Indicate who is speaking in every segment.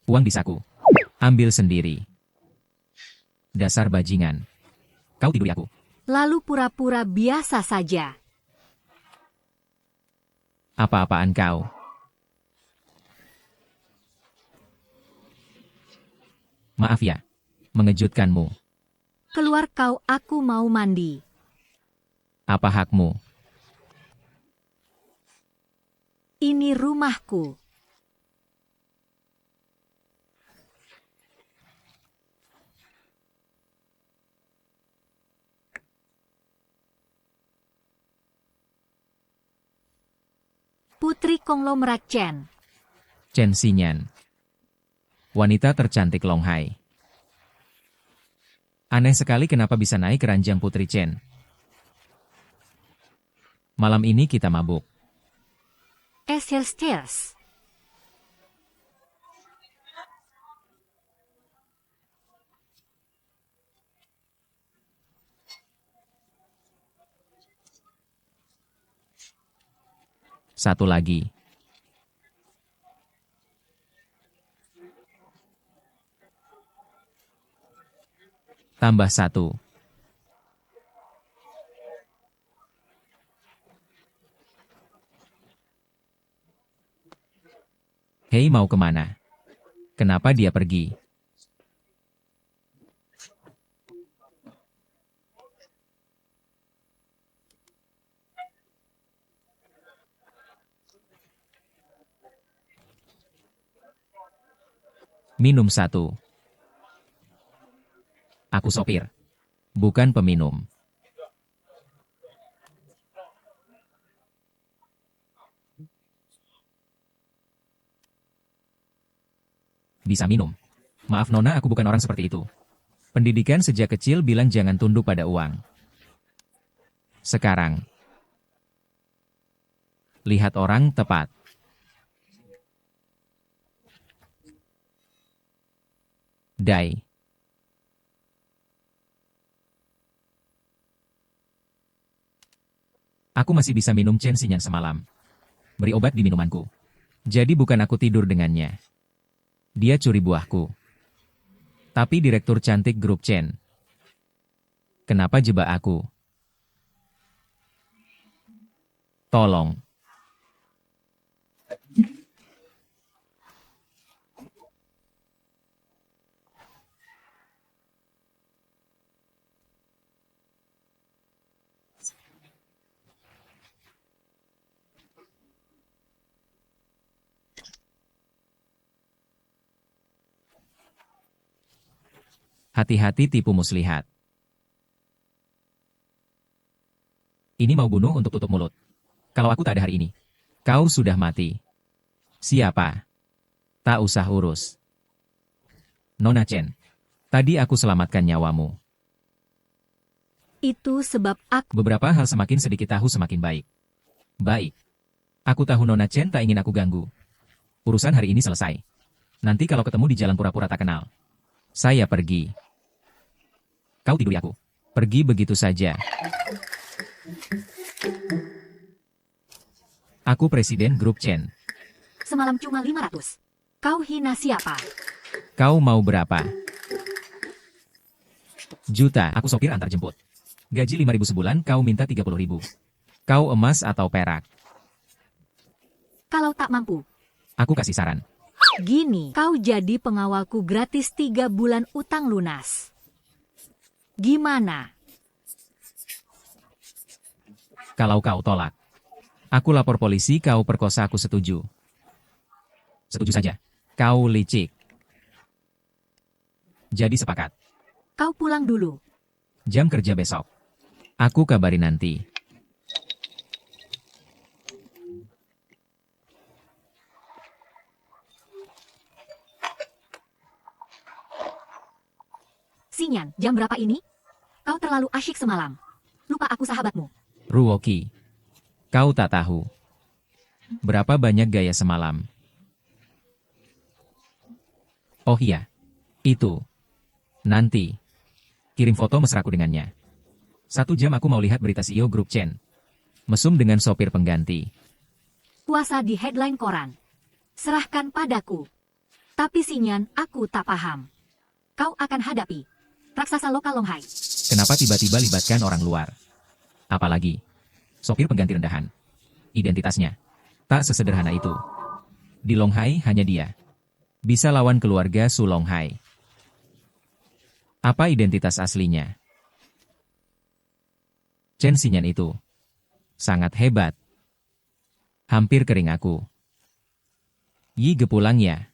Speaker 1: Uang di saku. Ambil sendiri. Dasar bajingan. Kau tiduri aku.
Speaker 2: Lalu pura-pura biasa saja.
Speaker 1: Apa-apaan kau? Maaf ya, mengejutkanmu.
Speaker 2: Keluar kau, aku mau mandi.
Speaker 1: Apa hakmu?
Speaker 2: Ini rumahku. Putri konglomerat Chen.
Speaker 1: Chen Xinyan. Wanita tercantik Longhai. Aneh sekali kenapa bisa naik ke ranjang Putri Chen. Malam ini kita mabuk.
Speaker 2: Stairs.
Speaker 1: Satu lagi. Tambah satu. Hei, mau kemana? Kenapa dia pergi? Minum satu. Aku sopir, bukan peminum. Bisa minum. Maaf Nona, aku bukan orang seperti itu. Pendidikan sejak kecil bilang jangan tunduk pada uang. Sekarang, lihat orang tepat. Dai. Aku masih bisa minum Chen Xinyan semalam. Beri obat di minumanku. Jadi bukan aku tidur dengannya. Dia curi buahku. Tapi direktur cantik grup Chen. Kenapa jebak aku? Tolong. Hati-hati tipu muslihat. Ini mau bunuh untuk tutup mulut. Kalau aku tak ada hari ini, kau sudah mati. Siapa? Tak usah urus. Nona Chen, tadi aku selamatkan nyawamu.
Speaker 2: Itu sebab aku...
Speaker 1: Beberapa hal semakin sedikit tahu semakin baik. Baik. Aku tahu Nona Chen tak ingin aku ganggu. Urusan hari ini selesai. Nanti kalau ketemu di jalan pura-pura tak kenal. Saya pergi. Kau tiduri aku. Pergi begitu saja. Aku presiden grup Chen.
Speaker 2: Semalam cuma 500. Kau hina siapa?
Speaker 1: Kau mau berapa? Juta. Aku sopir antar jemput. Gaji 5.000 sebulan, kau minta 30.000. Kau emas atau perak?
Speaker 2: Kalau tak mampu.
Speaker 1: Aku kasih saran.
Speaker 2: Gini, kau jadi pengawalku gratis 3 bulan utang lunas. Gimana?
Speaker 1: Kalau kau tolak, aku lapor polisi kau perkosa, aku setuju. Setuju saja. Kau licik. Jadi sepakat.
Speaker 2: Kau pulang dulu.
Speaker 1: Jam kerja besok. Aku kabari nanti.
Speaker 2: Xinyan, jam berapa ini? Kau terlalu asyik semalam. Lupa aku sahabatmu.
Speaker 1: Ruoki. Kau tak tahu. Berapa banyak gaya semalam. Oh iya. Itu. Nanti. Kirim foto mesraku dengannya. 1 jam aku mau lihat berita CEO grup Chen. Mesum dengan sopir pengganti.
Speaker 2: Puasa di headline koran. Serahkan padaku. Tapi Xinyan, aku tak paham. Kau akan hadapi raksasa lokal Longhai.
Speaker 1: Kenapa tiba-tiba libatkan orang luar? Apalagi sopir pengganti rendahan. Identitasnya tak sesederhana itu. Di Longhai hanya dia bisa lawan keluarga Su Longhai. Apa identitas aslinya? Chen Xinyan itu sangat hebat. Hampir kering aku. Yi Gepulang ya.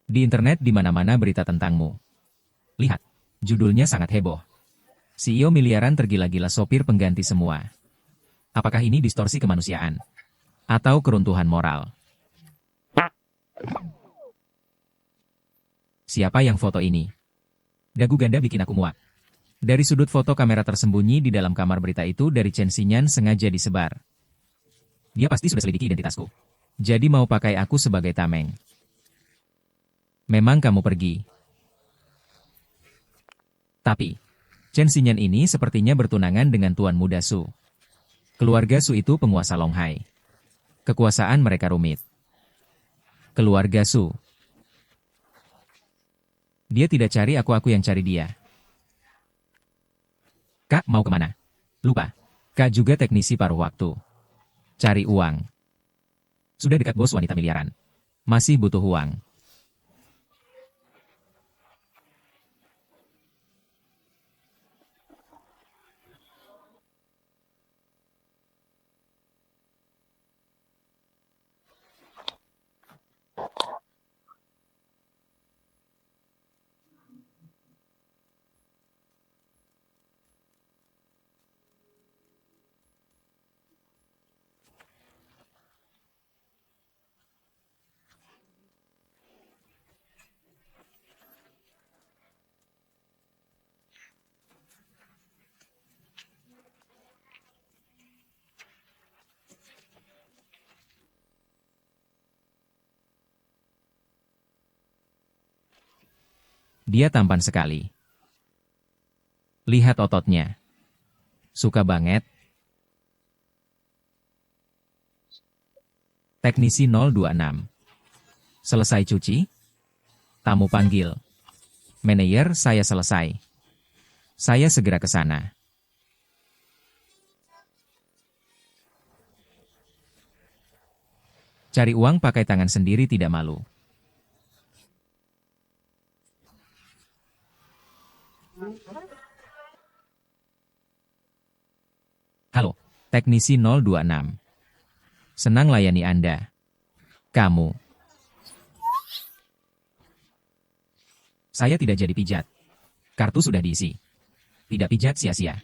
Speaker 1: Di internet di mana-mana berita tentangmu. Lihat, judulnya sangat heboh. CEO miliaran tergila-gila sopir pengganti semua. Apakah ini distorsi kemanusiaan? Atau keruntuhan moral? Siapa yang foto ini? Dagu ganda bikin aku muak. Dari sudut foto kamera tersembunyi di dalam kamar berita itu dari Chen Xinyan sengaja disebar. Dia pasti sudah selidiki identitasku. Jadi mau pakai aku sebagai tameng. Memang kamu pergi. Tapi, Chen Xinyan ini sepertinya bertunangan dengan Tuan Muda Su. Keluarga Su itu penguasa Longhai. Kekuasaan mereka rumit. Keluarga Su. Dia tidak cari aku yang cari dia. Kak, mau kemana? Lupa. Kak juga teknisi paruh waktu. Cari uang. Sudah dekat bos wanita miliaran. Masih butuh uang. Dia tampan sekali. Lihat ototnya. Suka banget. Teknisi 026. Selesai cuci? Tamu panggil. Manajer, saya selesai. Saya segera ke sana. Cari uang pakai tangan sendiri tidak malu. Halo, teknisi 026. Senang layani Anda. Kamu. Saya tidak jadi pijat. Kartu sudah diisi. Tidak pijat sia-sia.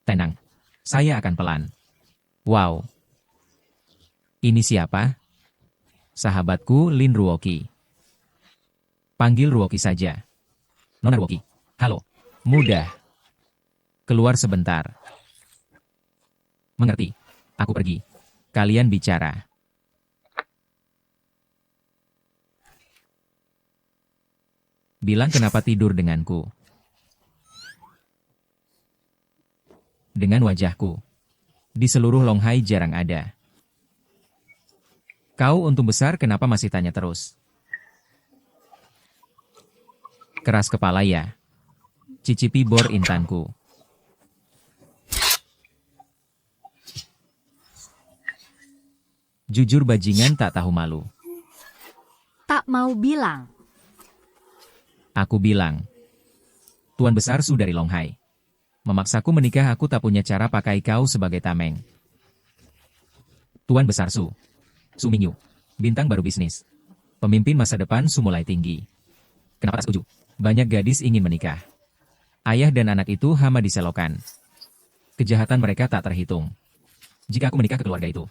Speaker 1: Tenang. Saya akan pelan. Wow. Ini siapa? Sahabatku Lin Ruoqi. Panggil Ruoqi saja. Nona Ruoqi. Halo. Mudah. Keluar sebentar. Mengerti. Aku pergi. Kalian bicara. Bilang kenapa tidur denganku. Dengan wajahku. Di seluruh Longhai jarang ada. Kau untung besar kenapa masih tanya terus? Keras kepala ya. Cicipi bor intanku. Jujur bajingan tak tahu malu.
Speaker 2: Tak mau bilang.
Speaker 1: Aku bilang. Tuan besar Su dari Longhai. Memaksaku menikah aku tak punya cara pakai kau sebagai tameng. Tuan besar Su. Su Mingyu. Bintang baru bisnis. Pemimpin masa depan Su mulai tinggi. Kenapa tak setuju? Banyak gadis ingin menikah. Ayah dan anak itu hama diselokan. Kejahatan mereka tak terhitung. Jika aku menikah ke keluarga itu,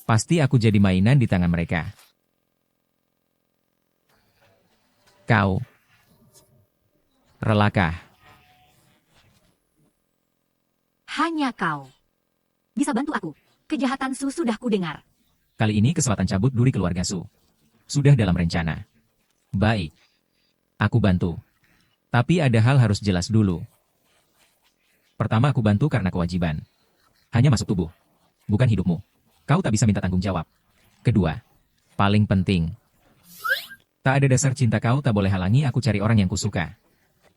Speaker 1: pasti aku jadi mainan di tangan mereka. Kau. Relakah?
Speaker 2: Hanya kau. Bisa bantu aku. Kejahatan Su sudah kudengar.
Speaker 1: Kali ini kesempatan cabut duri keluarga Su. Sudah dalam rencana. Baik. Aku bantu. Tapi ada hal harus jelas dulu. Pertama aku bantu karena kewajiban. Hanya masuk tubuh. Bukan hidupmu. Kau tak bisa minta tanggung jawab. Kedua, paling penting. Tak ada dasar cinta kau tak boleh halangi aku cari orang yang kusuka.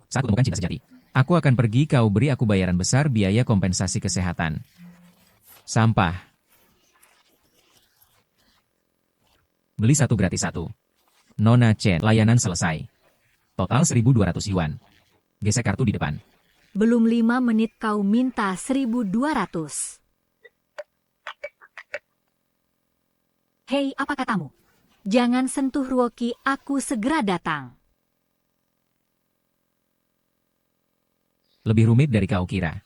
Speaker 1: Saat kutemukan cinta sejati, aku akan pergi kau beri aku bayaran besar biaya kompensasi kesehatan. Sampah. Beli satu gratis satu. Nona Chen, layanan selesai. Total 1.200 yuan. Gesek kartu di depan.
Speaker 2: Belum 5 menit kau minta 1.200. Hei, apa katamu? Jangan sentuh Ruoki, aku segera datang.
Speaker 1: Lebih rumit dari kau kira.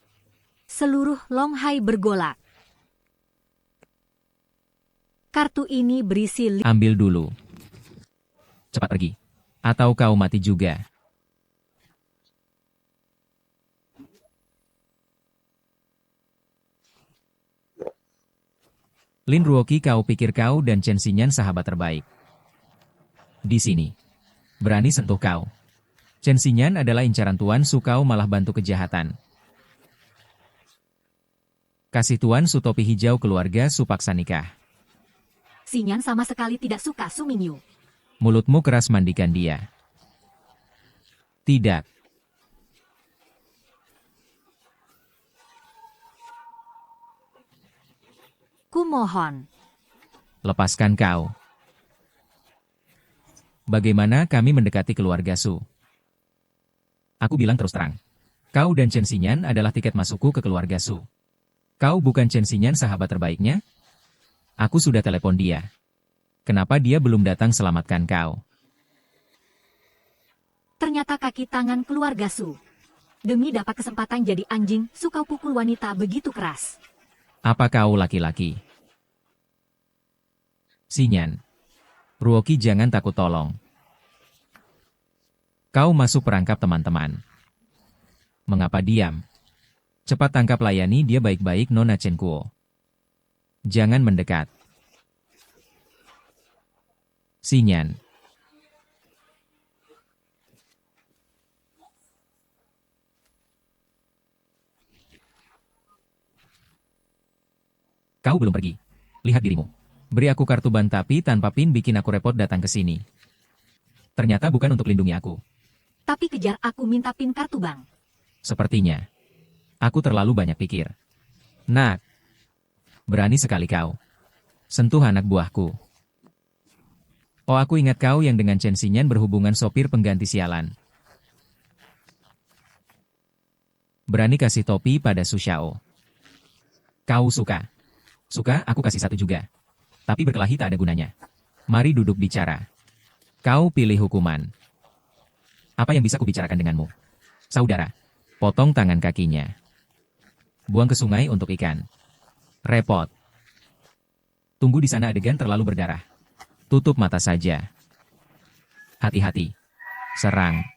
Speaker 2: Seluruh Longhai bergolak. Kartu ini berisi
Speaker 1: Ambil dulu. Cepat pergi. Atau kau mati juga. Lin Ruoki, kau pikir kau dan Chen Xinyan sahabat terbaik. Di sini. Berani sentuh kau. Chen Xinyan adalah incaran Tuan Su, kau malah bantu kejahatan. Kasih Tuan Su topi hijau keluarga Su paksa nikah.
Speaker 2: Xinyan sama sekali tidak suka Su Mingyu.
Speaker 1: Mulutmu keras, mandikan dia. Tidak.
Speaker 2: Kumohon.
Speaker 1: Lepaskan kau. Bagaimana kami mendekati keluarga Su? Aku bilang terus terang. Kau dan Chen Xinyan adalah tiket masukku ke keluarga Su. Kau bukan Chen Xinyan sahabat terbaiknya? Aku sudah telepon dia. Kenapa dia belum datang selamatkan kau?
Speaker 2: Ternyata kaki tangan keluarga Su. Demi dapat kesempatan jadi anjing, Su kau pukul wanita begitu keras.
Speaker 1: Apa kau laki-laki? Xinyan. Ruoki, jangan takut, tolong. Kau masuk perangkap teman-teman. Mengapa diam? Cepat tangkap, layani dia baik-baik, Nona Chen Kuo. Jangan mendekat. Xinyan. Kau belum pergi. Lihat dirimu. Beri aku kartu ban tapi tanpa pin, bikin aku repot datang ke sini. Ternyata bukan untuk lindungi aku.
Speaker 2: Tapi kejar aku minta pin kartu bank.
Speaker 1: Sepertinya. Aku terlalu banyak pikir. Nak. Berani sekali kau. Sentuh anak buahku. Oh, aku ingat kau yang dengan Chen Xinyan berhubungan, sopir pengganti sialan. Berani kasih topi pada Su Xiao. Kau suka? Suka, aku kasih satu juga. Tapi berkelahi tak ada gunanya. Mari duduk bicara. Kau pilih hukuman. Apa yang bisa kubicarakan denganmu? Saudara, potong tangan kakinya. Buang ke sungai untuk ikan. Repot. Tunggu di sana, adegan terlalu berdarah. Tutup mata saja. Hati-hati. Serang.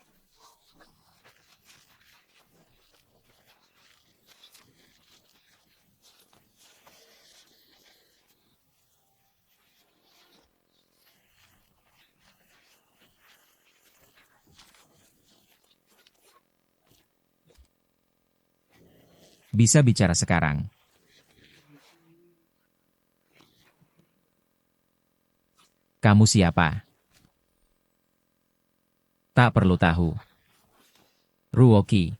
Speaker 1: Bisa bicara sekarang. Kamu siapa? Tak perlu tahu. Ruoki.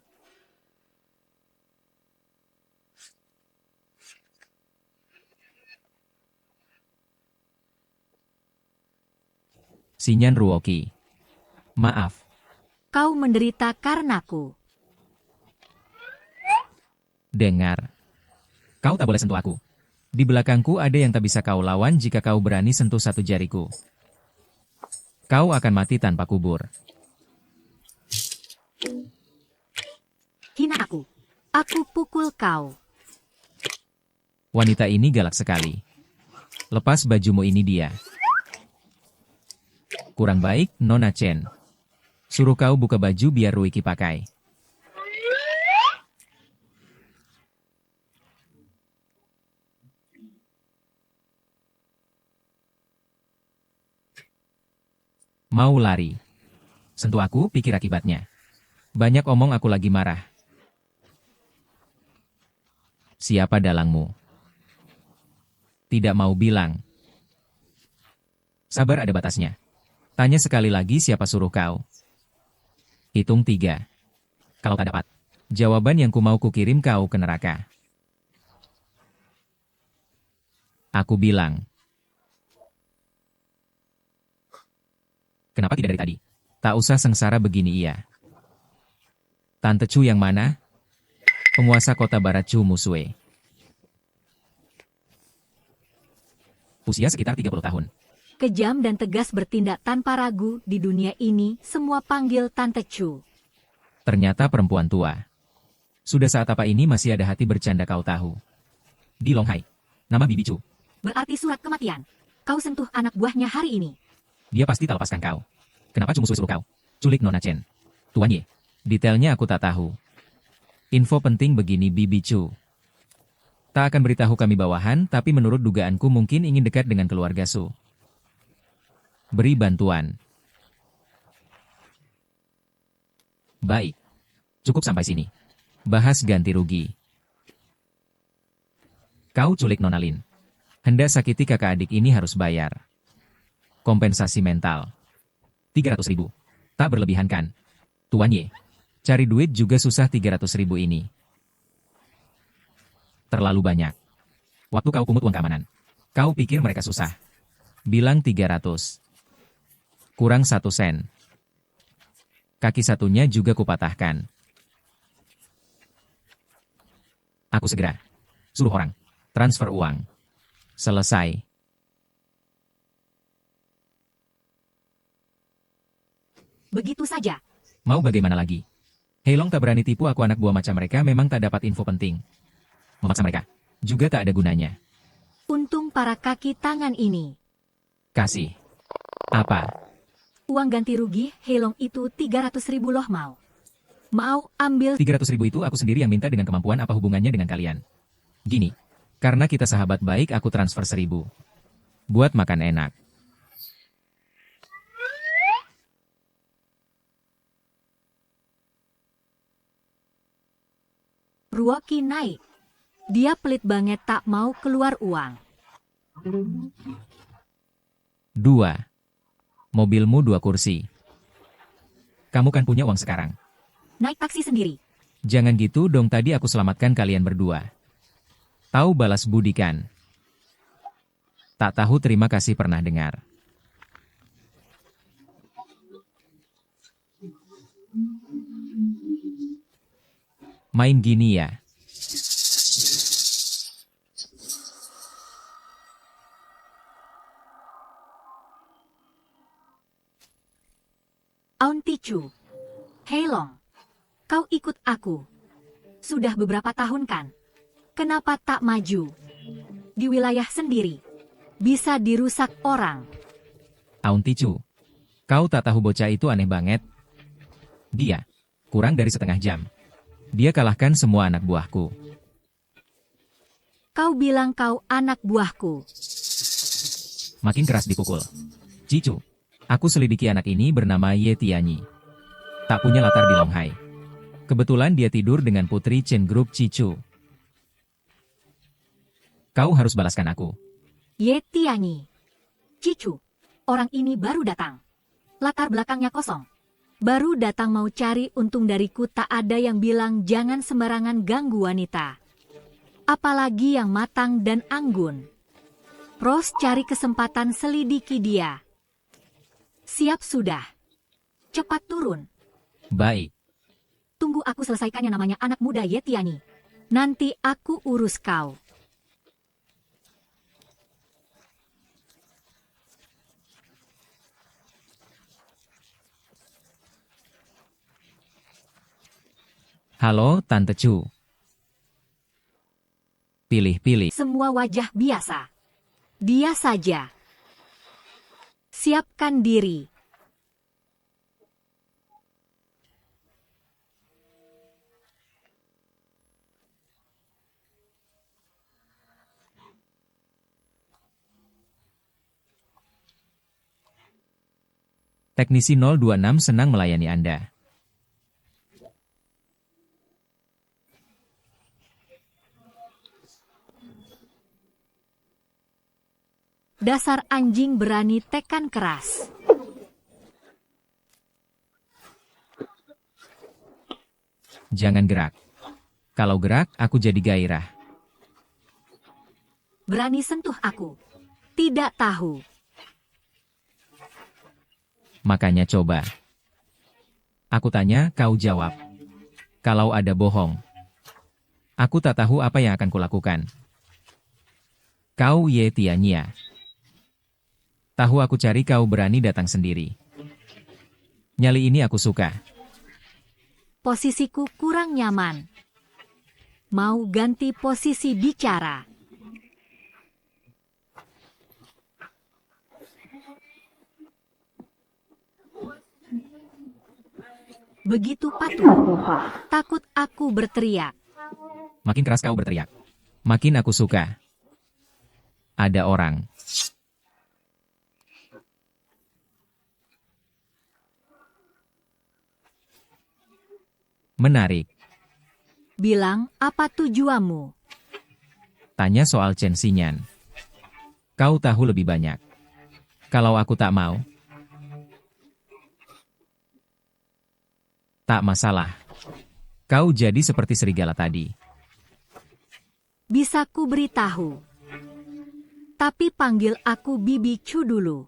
Speaker 1: Xinyan Ruoki. Maaf.
Speaker 2: Kau menderita karenaku.
Speaker 1: Dengar. Kau tak boleh sentuh aku. Di belakangku ada yang tak bisa kau lawan. Jika kau berani sentuh satu jariku, kau akan mati tanpa kubur.
Speaker 2: Hina aku. Aku pukul kau.
Speaker 1: Wanita ini galak sekali. Lepas bajumu, ini dia. Kurang baik, Nona Chen. Suruh kau buka baju biar Ruiki pakai. Mau lari? Sentuh aku, pikir akibatnya. Banyak omong, aku lagi marah. Siapa dalangmu? Tidak mau bilang. Sabar ada batasnya. Tanya sekali lagi siapa suruh kau. Hitung 3. Kalau tak dapat, jawaban yang ku mau kukirim kau ke neraka. Aku bilang. Kenapa tidak dari tadi? Tak usah sengsara begini iya. Tante Chu yang mana? Penguasa kota barat Chu Musue. Usia sekitar 30 tahun.
Speaker 2: Kejam dan tegas bertindak tanpa ragu di dunia ini, semua panggil Tante Chu.
Speaker 1: Ternyata perempuan tua. Sudah saat apa ini masih ada hati bercanda kau tahu. Di Longhai. Nama Bibi Chu.
Speaker 2: Berarti surat kematian. Kau sentuh anak buahnya hari ini.
Speaker 1: Dia pasti tak lepaskan kau. Kenapa Chu Musue suruh kau? Culik Nona Chen. Tuan Ye. Detailnya aku tak tahu. Info penting begini Bibi Chu. Tak akan beritahu kami bawahan, tapi menurut dugaanku mungkin ingin dekat dengan keluarga Su. Beri bantuan. Baik. Cukup sampai sini. Bahas ganti rugi. Kau culik Nona Lin. Hendak sakiti kakak adik ini harus bayar. Kompensasi mental. 300.000. Tak berlebihan kan? Tuan Ye. Cari duit juga susah 300.000 ini. Terlalu banyak. Waktu kau pungut uang keamanan. Kau pikir mereka susah. Bilang 300. Kurang 1 sen. Kaki satunya juga kupatahkan. Aku segera. Suruh orang. Transfer uang. Selesai.
Speaker 2: Begitu saja.
Speaker 1: Mau bagaimana lagi? Heilong tak berani tipu aku anak buah macam mereka memang tak dapat info penting. Memaksa mereka. Juga tak ada gunanya.
Speaker 2: Untung para kaki tangan ini.
Speaker 1: Kasih. Apa?
Speaker 2: Uang ganti rugi Heilong itu 300.000 loh mau. Mau ambil
Speaker 1: 300.000 itu aku sendiri yang minta dengan kemampuan apa hubungannya dengan kalian. Gini. Karena kita sahabat baik aku transfer 1.000. Buat makan enak.
Speaker 2: Ruoki naik. Dia pelit banget tak mau keluar uang.
Speaker 1: 2. Mobilmu 2 kursi. Kamu kan punya uang sekarang.
Speaker 2: Naik taksi sendiri.
Speaker 1: Jangan gitu dong tadi aku selamatkan kalian berdua. Tahu balas budi kan? Tak tahu terima kasih pernah dengar. Main gini ya.
Speaker 2: Auntie Chu. Heilong. Kau ikut aku. Sudah beberapa tahun kan? Kenapa tak maju? Di wilayah sendiri. Bisa dirusak orang.
Speaker 1: Auntie Chu. Kau tak tahu bocah itu aneh banget. Dia. Kurang dari setengah jam. Dia kalahkan semua anak buahku.
Speaker 2: Kau bilang kau anak buahku.
Speaker 1: Makin keras dipukul. Cicu. Aku selidiki anak ini bernama Ye Tianyi. Tak punya latar di Longhai. Kebetulan dia tidur dengan putri Chen Group Cicu. Kau harus balaskan aku.
Speaker 2: Ye Tianyi. Cicu. Orang ini baru datang. Latar belakangnya kosong. Baru datang mau cari untung dariku, tak ada yang bilang jangan sembarangan ganggu wanita. Apalagi yang matang dan anggun. Pros cari kesempatan selidiki dia. Siap sudah. Cepat turun.
Speaker 1: Baik.
Speaker 2: Tunggu aku selesaikan yang namanya anak muda Ye Tianyi. Nanti aku urus kau.
Speaker 1: Halo, Tante Chu. Pilih-pilih.
Speaker 2: Semua wajah biasa. Dia saja. Siapkan diri.
Speaker 1: Teknisi 026 senang melayani Anda.
Speaker 2: Dasar anjing berani tekan keras.
Speaker 1: Jangan gerak. Kalau gerak, aku jadi gairah.
Speaker 2: Berani sentuh aku. Tidak tahu.
Speaker 1: Makanya coba. Aku tanya, kau jawab. Kalau ada bohong, aku tak tahu apa yang akan kulakukan. Kau Ye Tianya. Tahu aku cari kau berani datang sendiri. Nyali ini aku suka.
Speaker 2: Posisiku kurang nyaman. Mau ganti posisi bicara. Begitu patuh. Takut aku berteriak.
Speaker 1: Makin keras kau berteriak, makin aku suka. Ada orang. Menarik.
Speaker 2: Bilang, apa tujuanmu?
Speaker 1: Tanya soal Chen Xinyan. Kau tahu lebih banyak. Kalau aku tak mau, tak masalah. Kau jadi seperti serigala tadi.
Speaker 2: Bisa ku beritahu. Tapi panggil aku Bibi Chu dulu.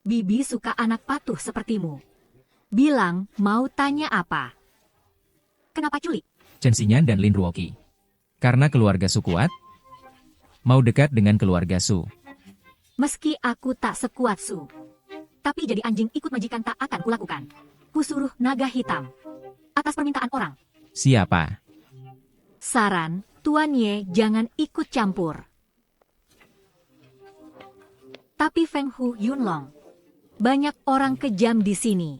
Speaker 2: Bibi suka anak patuh sepertimu. Bilang, mau tanya apa? Kenapa culik?
Speaker 1: Chen Xinyan dan Lin Ruoqi. Karena keluarga Su kuat, mau dekat dengan keluarga Su.
Speaker 2: Meski aku tak sekuat Su. Tapi jadi anjing ikut majikan tak akan kulakukan. Kusuruh naga hitam. Atas permintaan orang.
Speaker 1: Siapa?
Speaker 2: Saran, Tuan Ye jangan ikut campur. Tapi Feng Hu Yunlong. Banyak orang kejam di sini.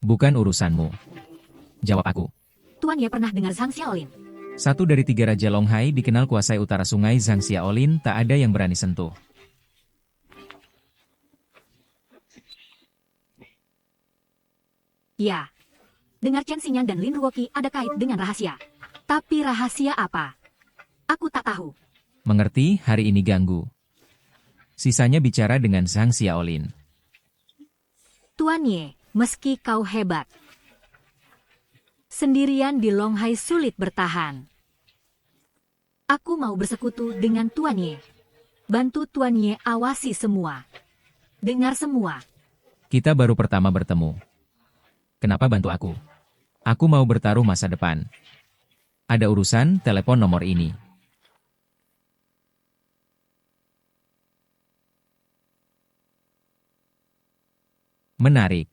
Speaker 1: Bukan urusanmu. Jawab aku.
Speaker 2: Tuan Ye pernah dengar Zhang Xiaolin?
Speaker 1: Satu dari 3 Raja Longhai dikenal kuasai utara sungai Zhang Xiaolin, tak ada yang berani sentuh.
Speaker 2: Ya. Dengar Chen Xinyan dan Lin Ruoqi ada kait dengan rahasia. Tapi rahasia apa? Aku tak tahu.
Speaker 1: Mengerti, hari ini ganggu. Sisanya bicara dengan Zhang Xiaolin.
Speaker 2: Tuan Ye, meski kau hebat. Sendirian di Longhai sulit bertahan. Aku mau bersekutu dengan Tuan Ye. Bantu Tuan Ye awasi semua. Dengar semua.
Speaker 1: Kita baru pertama bertemu. Kenapa bantu aku? Aku mau bertaruh masa depan. Ada urusan, telepon nomor ini. Menarik.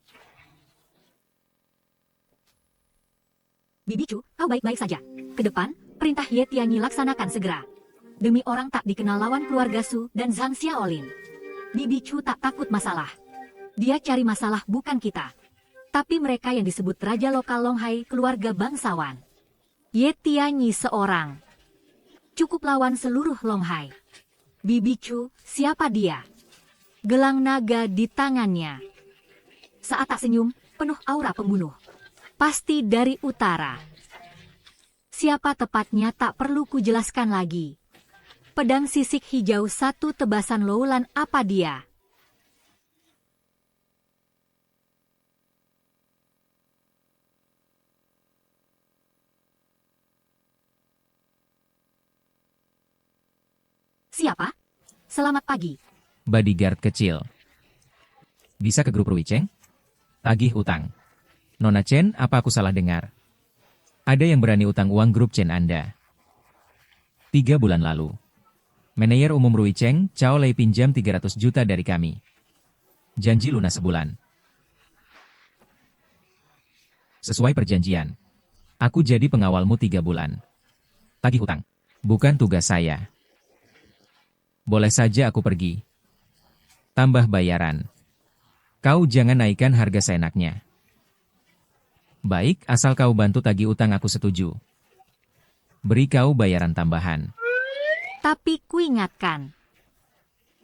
Speaker 2: Bibi Chu, kau baik-baik saja. Ke depan, perintah Ye Tianyi laksanakan segera. Demi orang tak dikenal lawan keluarga Su dan Zhang Xiaolin. Bibi Chu tak takut masalah. Dia cari masalah bukan kita. Tapi mereka yang disebut Raja Lokal Longhai keluarga bangsawan. Ye Tianyi seorang. Cukup lawan seluruh Longhai. Bibi Chu, siapa dia? Gelang naga di tangannya. Saat tak senyum, penuh aura pembunuh. Pasti dari utara. Siapa tepatnya tak perlu kujelaskan lagi. Pedang sisik hijau satu tebasan Loulan apa dia? Siapa? Selamat pagi.
Speaker 1: Bodyguard kecil. Bisa ke grup Rui Cheng? Tagih utang. Nona Chen, apa aku salah dengar? Ada yang berani utang uang grup Chen Anda. 3 bulan lalu. Manajer umum Rui Cheng, Cao Lei pinjam 300 juta dari kami. Janji lunas sebulan. Sesuai perjanjian. Aku jadi pengawalmu 3 bulan. Tagih hutang. Bukan tugas saya. Boleh saja aku pergi. Tambah bayaran. Kau jangan naikkan harga seenaknya. Baik, asal kau bantu tagih utang aku setuju. Beri kau bayaran tambahan.
Speaker 2: Tapi kuingatkan.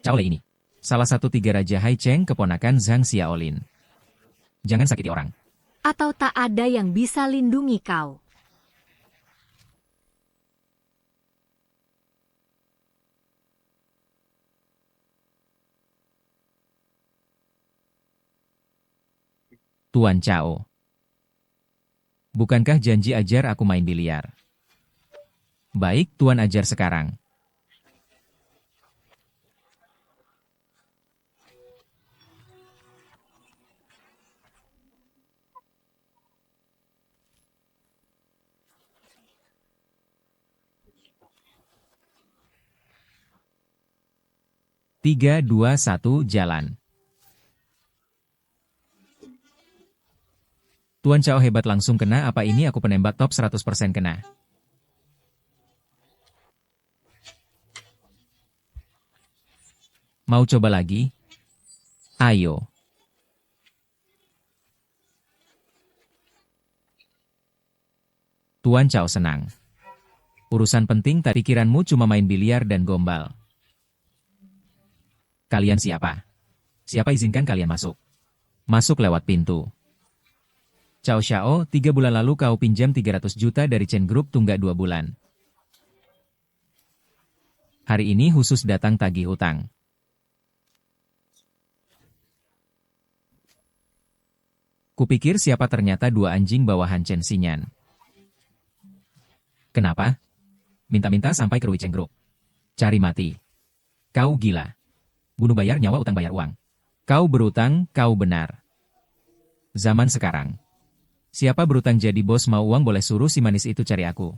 Speaker 1: Cao Lei ini. Salah satu 3 Raja Hai Cheng keponakan Zhang Xiaolin. Jangan sakiti orang.
Speaker 2: Atau tak ada yang bisa lindungi kau?
Speaker 1: Tuan Cao. Bukankah janji ajar aku main biliar? Baik, Tuan ajar sekarang. Tiga, dua, satu, jalan. Tuan Cao hebat, langsung kena. Apa ini aku penembak top 100% kena? Mau coba lagi? Ayo. Tuan Cao senang. Urusan penting, tak pikiranmu cuma main biliar dan gombal. Kalian siapa? Siapa izinkan kalian masuk? Masuk lewat pintu. Cao Xiao, 3 bulan lalu kau pinjam 300 juta dari Chen Group, tunggak 2 bulan. Hari ini khusus datang tagih hutang. Kupikir siapa, ternyata 2 anjing bawahan Chen Xinyan. Kenapa? Minta-minta sampai ke Chen Group. Cari mati. Kau gila. Bunuh bayar nyawa, utang bayar uang. Kau berutang, kau benar. Zaman sekarang. Siapa berutang jadi bos, mau uang boleh suruh si manis itu cari aku.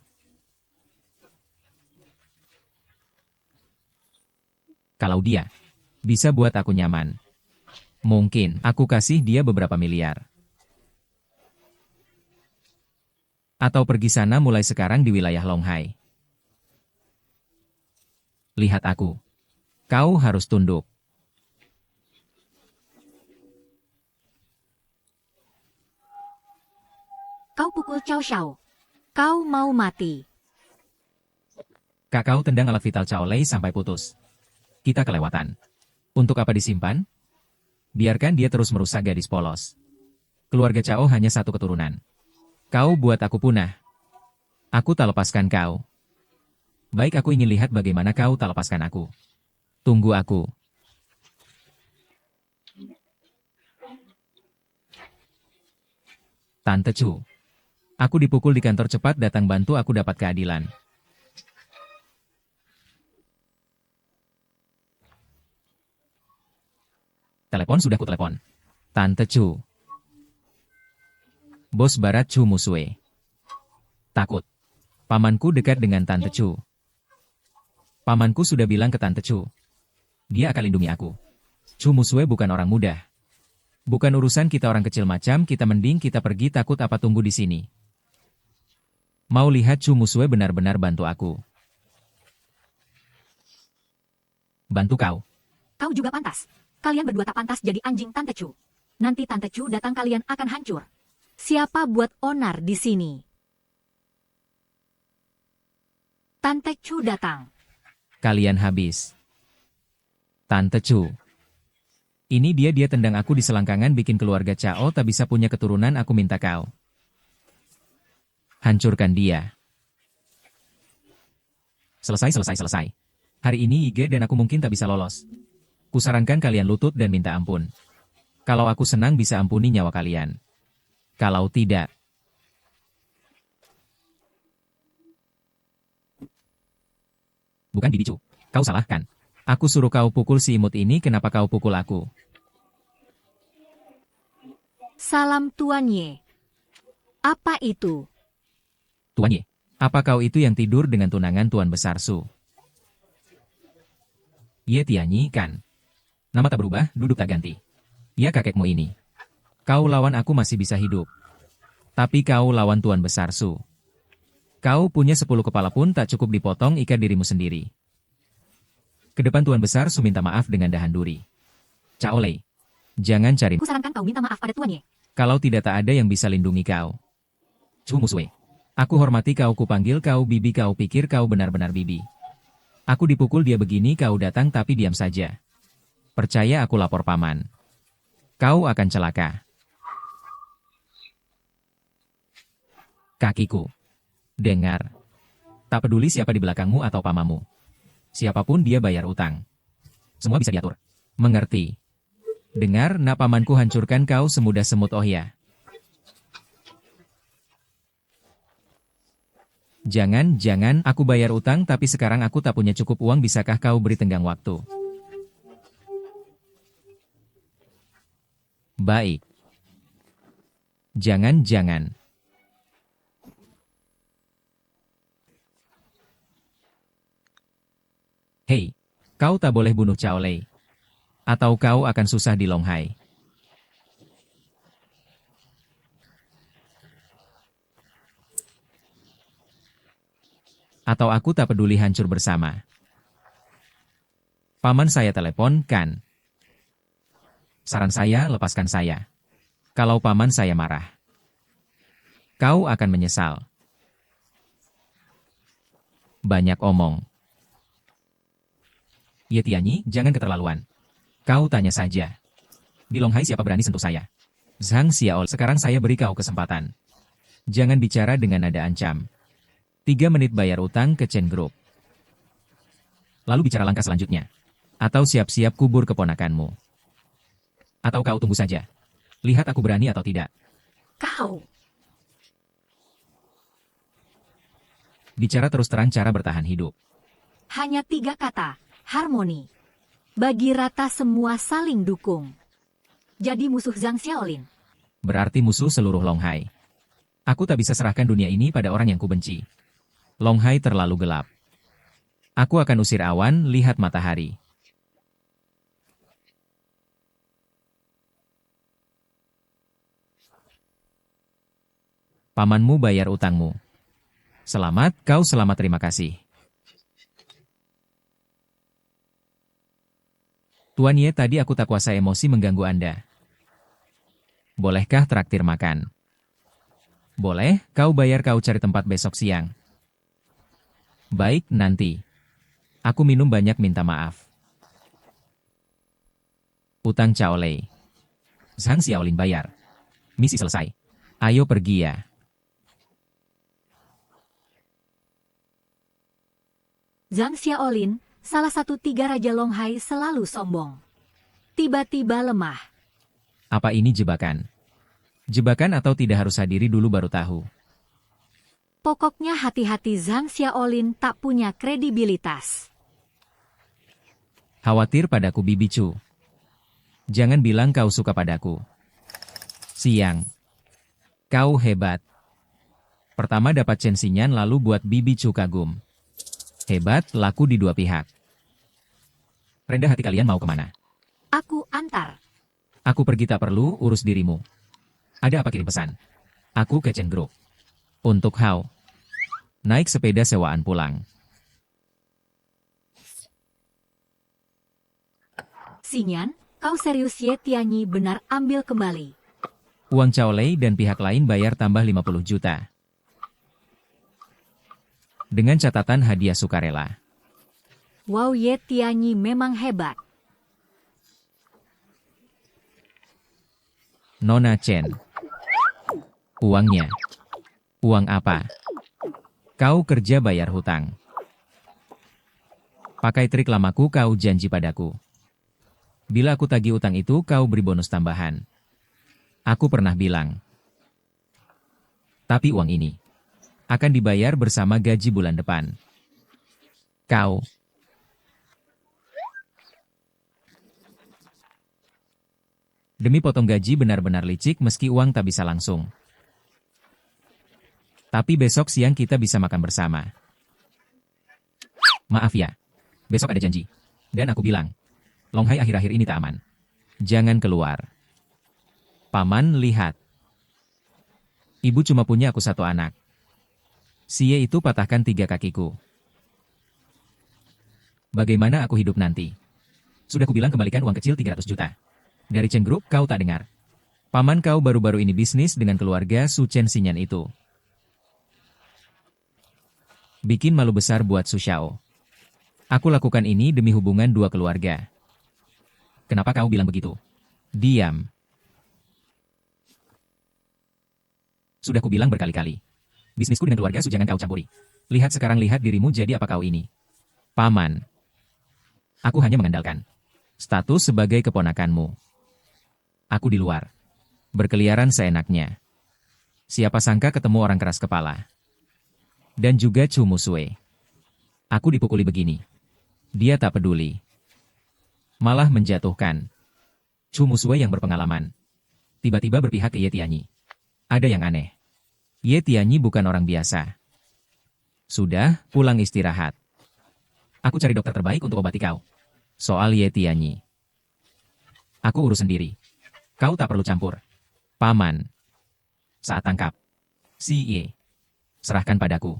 Speaker 1: Kalau dia bisa buat aku nyaman, mungkin aku kasih dia beberapa miliar. Atau pergi sana mulai sekarang di wilayah Longhai. Lihat aku. Kau harus tunduk.
Speaker 2: Kau pukul Cao Xiao. Kau mau mati.
Speaker 1: Kau tendang alat vital Cao Lei sampai putus. Kita kelewatan. Untuk apa disimpan? Biarkan dia terus merusak gadis polos. Keluarga Cao hanya 1 keturunan. Kau buat aku punah. Aku tak lepaskan kau. Baik, aku ingin lihat bagaimana kau tak lepaskan aku. Tunggu aku. Tante Chu. Aku dipukul di kantor, cepat datang bantu aku dapat keadilan. Telepon sudah kutelepon. Tante Chu. Bos Barat Chu Musue. Takut. Pamanku dekat dengan Tante Chu. Pamanku sudah bilang ke Tante Chu. Dia akan lindungi aku. Chu Musue bukan orang mudah. Bukan urusan kita orang kecil macam kita, mending kita pergi. Takut apa, tunggu di sini. Mau lihat Chu Musue benar-benar bantu aku. Bantu kau.
Speaker 2: Kau juga pantas. Kalian berdua tak pantas jadi anjing Tante Chu. Nanti Tante Chu datang, kalian akan hancur. Siapa buat onar di sini? Tante Chu datang.
Speaker 1: Kalian habis. Tante Chu. Ini dia tendang aku di selangkangan, bikin keluarga Cao tak bisa punya keturunan. Aku minta kau hancurkan dia. Selesai. Hari ini IG dan aku mungkin tak bisa lolos. Kusarankan kalian lutut dan minta ampun. Kalau aku senang bisa ampuni nyawa kalian. Kalau tidak, bukan Bibi Chu. Kau salahkan. Aku suruh kau pukul si imut ini, kenapa kau pukul aku?
Speaker 2: Salam Tuan Ye. Apa itu?
Speaker 1: Tuan Ye, apa kau itu yang tidur dengan tunangan Tuan Besar Su? Ye Tianyi kan? Nama tak berubah, duduk tak ganti. Ya kakekmu ini. Kau lawan aku masih bisa hidup. Tapi kau lawan Tuan Besar Su. Kau punya 10 kepala pun tak cukup dipotong ikat dirimu sendiri. Ke depan Tuan Besar Su minta maaf dengan dahan duri. Cao Lei, jangan cari.
Speaker 2: Kusarankan kau minta maaf pada Tuan Ye.
Speaker 1: Kalau tidak, tak ada yang bisa lindungi kau. Chu Musue. Aku hormati kau, kupanggil kau bibi. Kau pikir kau benar-benar bibi? Aku dipukul dia begini, kau datang tapi diam saja. Percaya aku lapor paman. Kau akan celaka. kakiku. Dengar. Tak peduli siapa di belakangmu atau pamamu. Siapapun dia bayar utang. Semua bisa diatur. Mengerti. Dengar, nak pamanku hancurkan kau semudah semut oh ya. Jangan, aku bayar utang tapi sekarang aku tak punya cukup uang, bisakah kau beri tenggang waktu? Baik. Jangan. Hei, kau tak boleh bunuh Cao Lei. Atau kau akan susah di Longhai. Atau aku tak peduli hancur bersama. Paman saya telepon, kan? Saran saya, lepaskan saya. Kalau paman saya marah, kau akan menyesal. Banyak omong. Ye Tianyi, jangan keterlaluan. Kau tanya saja. Di Longhai siapa berani sentuh saya? Zhang Xiaol, sekarang saya beri kau kesempatan. Jangan bicara dengan nada ancam. 3 menit bayar utang ke Chen Group. Lalu bicara langkah selanjutnya. Atau siap-siap kubur keponakanmu. Atau kau tunggu saja. Lihat aku berani atau tidak.
Speaker 2: Kau.
Speaker 1: Bicara terus terang cara bertahan hidup.
Speaker 2: Hanya 3 kata. Harmoni. Bagi rata semua saling dukung. Jadi musuh Zhang Xiaolin.
Speaker 1: Berarti musuh seluruh Longhai. Aku tak bisa serahkan dunia ini pada orang yang kubenci. Longhai terlalu gelap. Aku akan usir awan, lihat matahari. Pamanmu bayar utangmu. Selamat, kau selamat, terima kasih. Tuan Ye, tadi aku tak kuasa emosi mengganggu Anda. Bolehkah traktir makan? Boleh, kau bayar, kau cari tempat besok siang. Baik, nanti. Aku minum banyak, minta maaf. Utang Cao Lei. Zhang Xiaolin bayar. Misi selesai. Ayo pergi ya.
Speaker 2: Zhang Xiaolin, salah satu 3 Raja Longhai, selalu sombong. Tiba-tiba lemah.
Speaker 1: Apa ini jebakan? Jebakan atau tidak harus hadiri dulu baru tahu.
Speaker 2: Pokoknya hati-hati, Zhang Xiaolin tak punya kredibilitas.
Speaker 1: Khawatir padaku, Bibi Chu. Jangan bilang kau suka padaku. Siang. Kau hebat. Pertama dapat Chen Xinyan lalu buat Bibi Chu kagum. Hebat, laku di 2 pihak. Rendah hati kalian mau kemana?
Speaker 2: Aku antar.
Speaker 1: Aku pergi, tak perlu urus dirimu. Ada apa, kirim pesan? Aku ke Chen Group. Untuk Hao. Naik sepeda sewaan pulang.
Speaker 2: Xinyan, kau serius? Ye Tianyi benar, ambil kembali.
Speaker 1: Uang Cao Lei dan pihak lain bayar tambah 50 juta. Dengan catatan hadiah sukarela.
Speaker 2: Wow, Ye Tianyi memang hebat.
Speaker 1: Nona Chen. Uangnya. Uang apa? Kau kerja bayar hutang. Pakai trik lamaku, kau janji padaku. Bila aku tagih utang itu, kau beri bonus tambahan. Aku pernah bilang. Tapi uang ini akan dibayar bersama gaji bulan depan. Kau. Demi potong gaji benar-benar licik, meski uang tak bisa langsung. Tapi besok siang kita bisa makan bersama. Maaf ya. Besok ada janji. Dan aku bilang, Longhai akhir-akhir ini tak aman. Jangan keluar. Paman, lihat. Ibu cuma punya aku 1 anak. Si Ye itu patahkan 3 kakiku. Bagaimana aku hidup nanti? Sudah kubilang kembalikan uang kecil 300 juta. Dari Chen Group kau tak dengar. Paman kau baru-baru ini bisnis dengan keluarga Su Chen Xinyan itu. Bikin malu besar buat Su Xiao. Aku lakukan ini demi hubungan 2 keluarga. Kenapa kau bilang begitu? Diam. Sudah kubilang berkali-kali. Bisnisku dengan keluarga Su jangan kau campuri. Lihat sekarang, lihat dirimu jadi apa kau ini. Paman. Aku hanya mengandalkan status sebagai keponakanmu. Aku di luar, berkeliaran seenaknya. Siapa sangka ketemu orang keras kepala. Dan juga Chu Musue. Aku dipukuli begini. Dia tak peduli. Malah menjatuhkan. Chu Musue yang berpengalaman. Tiba-tiba berpihak ke Ye Tianyi. Ada yang aneh. Ye Tianyi bukan orang biasa. Sudah, pulang istirahat. Aku cari dokter terbaik untuk obati kau. Soal Ye Tianyi, aku urus sendiri. Kau tak perlu campur. Paman. Saat tangkap si Ye, serahkan padaku.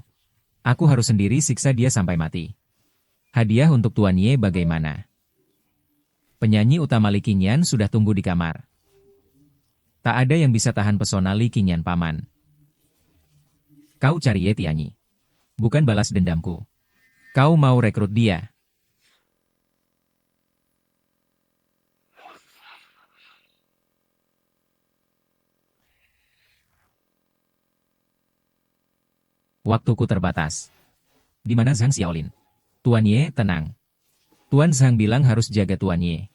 Speaker 1: Aku harus sendiri siksa dia sampai mati. Hadiah untuk Tuan Ye bagaimana? Penyanyi utama Li Qingyan sudah tunggu di kamar. Tak ada yang bisa tahan pesona Li Qingyan, paman. Kau cari Ye Tianyi. Bukan balas dendamku. Kau mau rekrut dia. Waktuku terbatas. Di mana Zhang Xiaolin? Tuan Ye, tenang. Tuan Zhang bilang harus jaga Tuan Ye.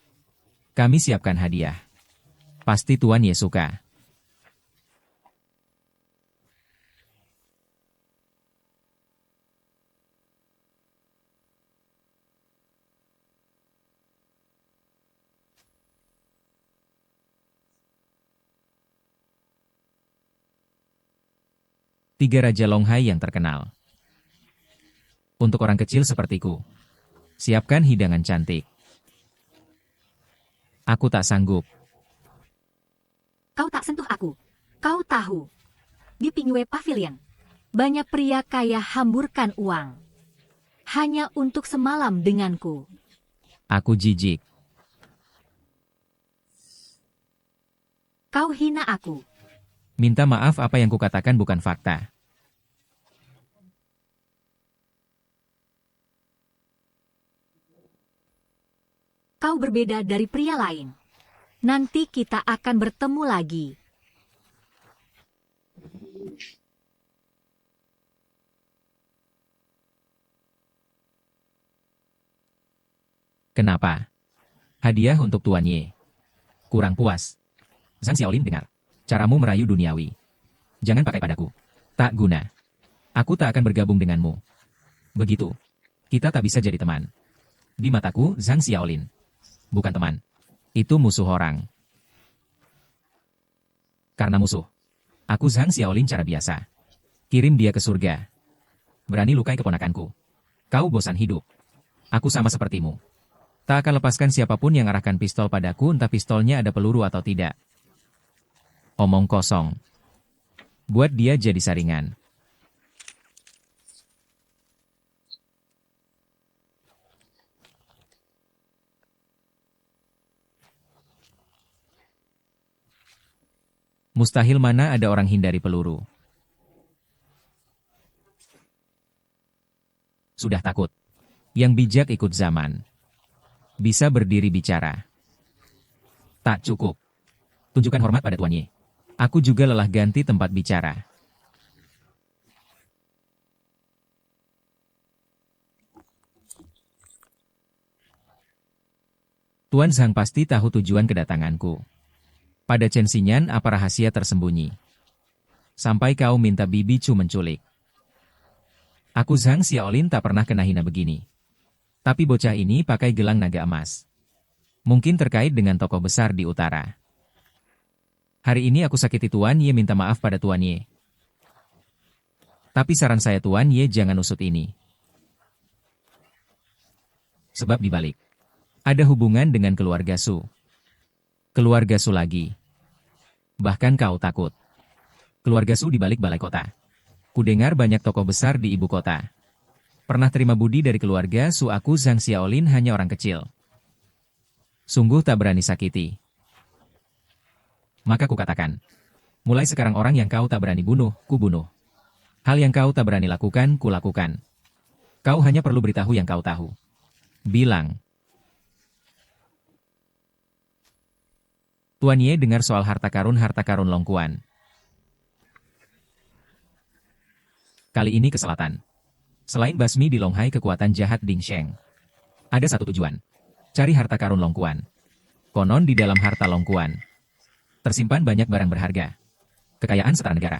Speaker 1: Kami siapkan hadiah. Pasti Tuan Ye suka. Tiga Raja Longhai yang terkenal. Untuk orang kecil sepertiku, siapkan hidangan cantik. Aku tak sanggup.
Speaker 2: Kau tak sentuh aku. Kau tahu. Di Pingyue Pavilion, banyak pria kaya hamburkan uang. Hanya untuk semalam denganku.
Speaker 1: Aku jijik.
Speaker 2: Kau hina aku.
Speaker 1: Minta maaf, apa yang kukatakan bukan fakta.
Speaker 2: Kau berbeda dari pria lain. Nanti kita akan bertemu lagi.
Speaker 1: Kenapa? Hadiah untuk Tuan Ye. Kurang puas. Zhang Xiaolin, dengar. Caramu merayu duniawi. Jangan pakai padaku. Tak guna. Aku tak akan bergabung denganmu. Begitu. Kita tak bisa jadi teman. Di mataku, Zhang Xiaolin bukan teman. Itu musuh orang. Karena musuh, aku Zhang Xiaolin cara biasa. Kirim dia ke surga. Berani lukai keponakanku. Kau bosan hidup. Aku sama sepertimu. Tak akan lepaskan siapapun yang arahkan pistol padaku, entah pistolnya ada peluru atau tidak. Omong kosong. Buat dia jadi saringan. Mustahil, mana ada orang hindari peluru. Sudah takut. Yang bijak ikut zaman. Bisa berdiri bicara. Tak cukup. Tunjukkan hormat pada Tuan Ye. Aku juga lelah ganti tempat bicara. Tuan Zhang pasti tahu tujuan kedatanganku. Pada Chen Xinyan apa rahasia tersembunyi? Sampai kau minta Bibi Chu menculik. Aku Zhang Xiaolin tak pernah kena hina begini. Tapi bocah ini pakai gelang naga emas. Mungkin terkait dengan tokoh besar di utara. Hari ini aku sakiti Tuan Ye, minta maaf pada Tuan Ye. Tapi saran saya Tuan Ye jangan usut ini. Sebab dibalik ada hubungan dengan keluarga Su. Keluarga Su lagi. Bahkan kau takut. Keluarga Su di balik balai kota. Kudengar banyak tokoh besar di ibu kota. Pernah terima budi dari keluarga Su, aku Zhang Xiaolin hanya orang kecil. Sungguh tak berani sakiti. Maka kukatakan, mulai sekarang orang yang kau tak berani bunuh, ku bunuh. Hal yang kau tak berani lakukan, ku lakukan. Kau hanya perlu beritahu yang kau tahu. Bilang. Tuan Ye dengar soal harta karun Long Kuan. Kali ini ke selatan. Selain basmi di Longhai kekuatan jahat Ding Sheng. Ada satu tujuan. Cari harta karun Longkuan. Konon di dalam harta Longkuan tersimpan banyak barang berharga. Kekayaan setara negara.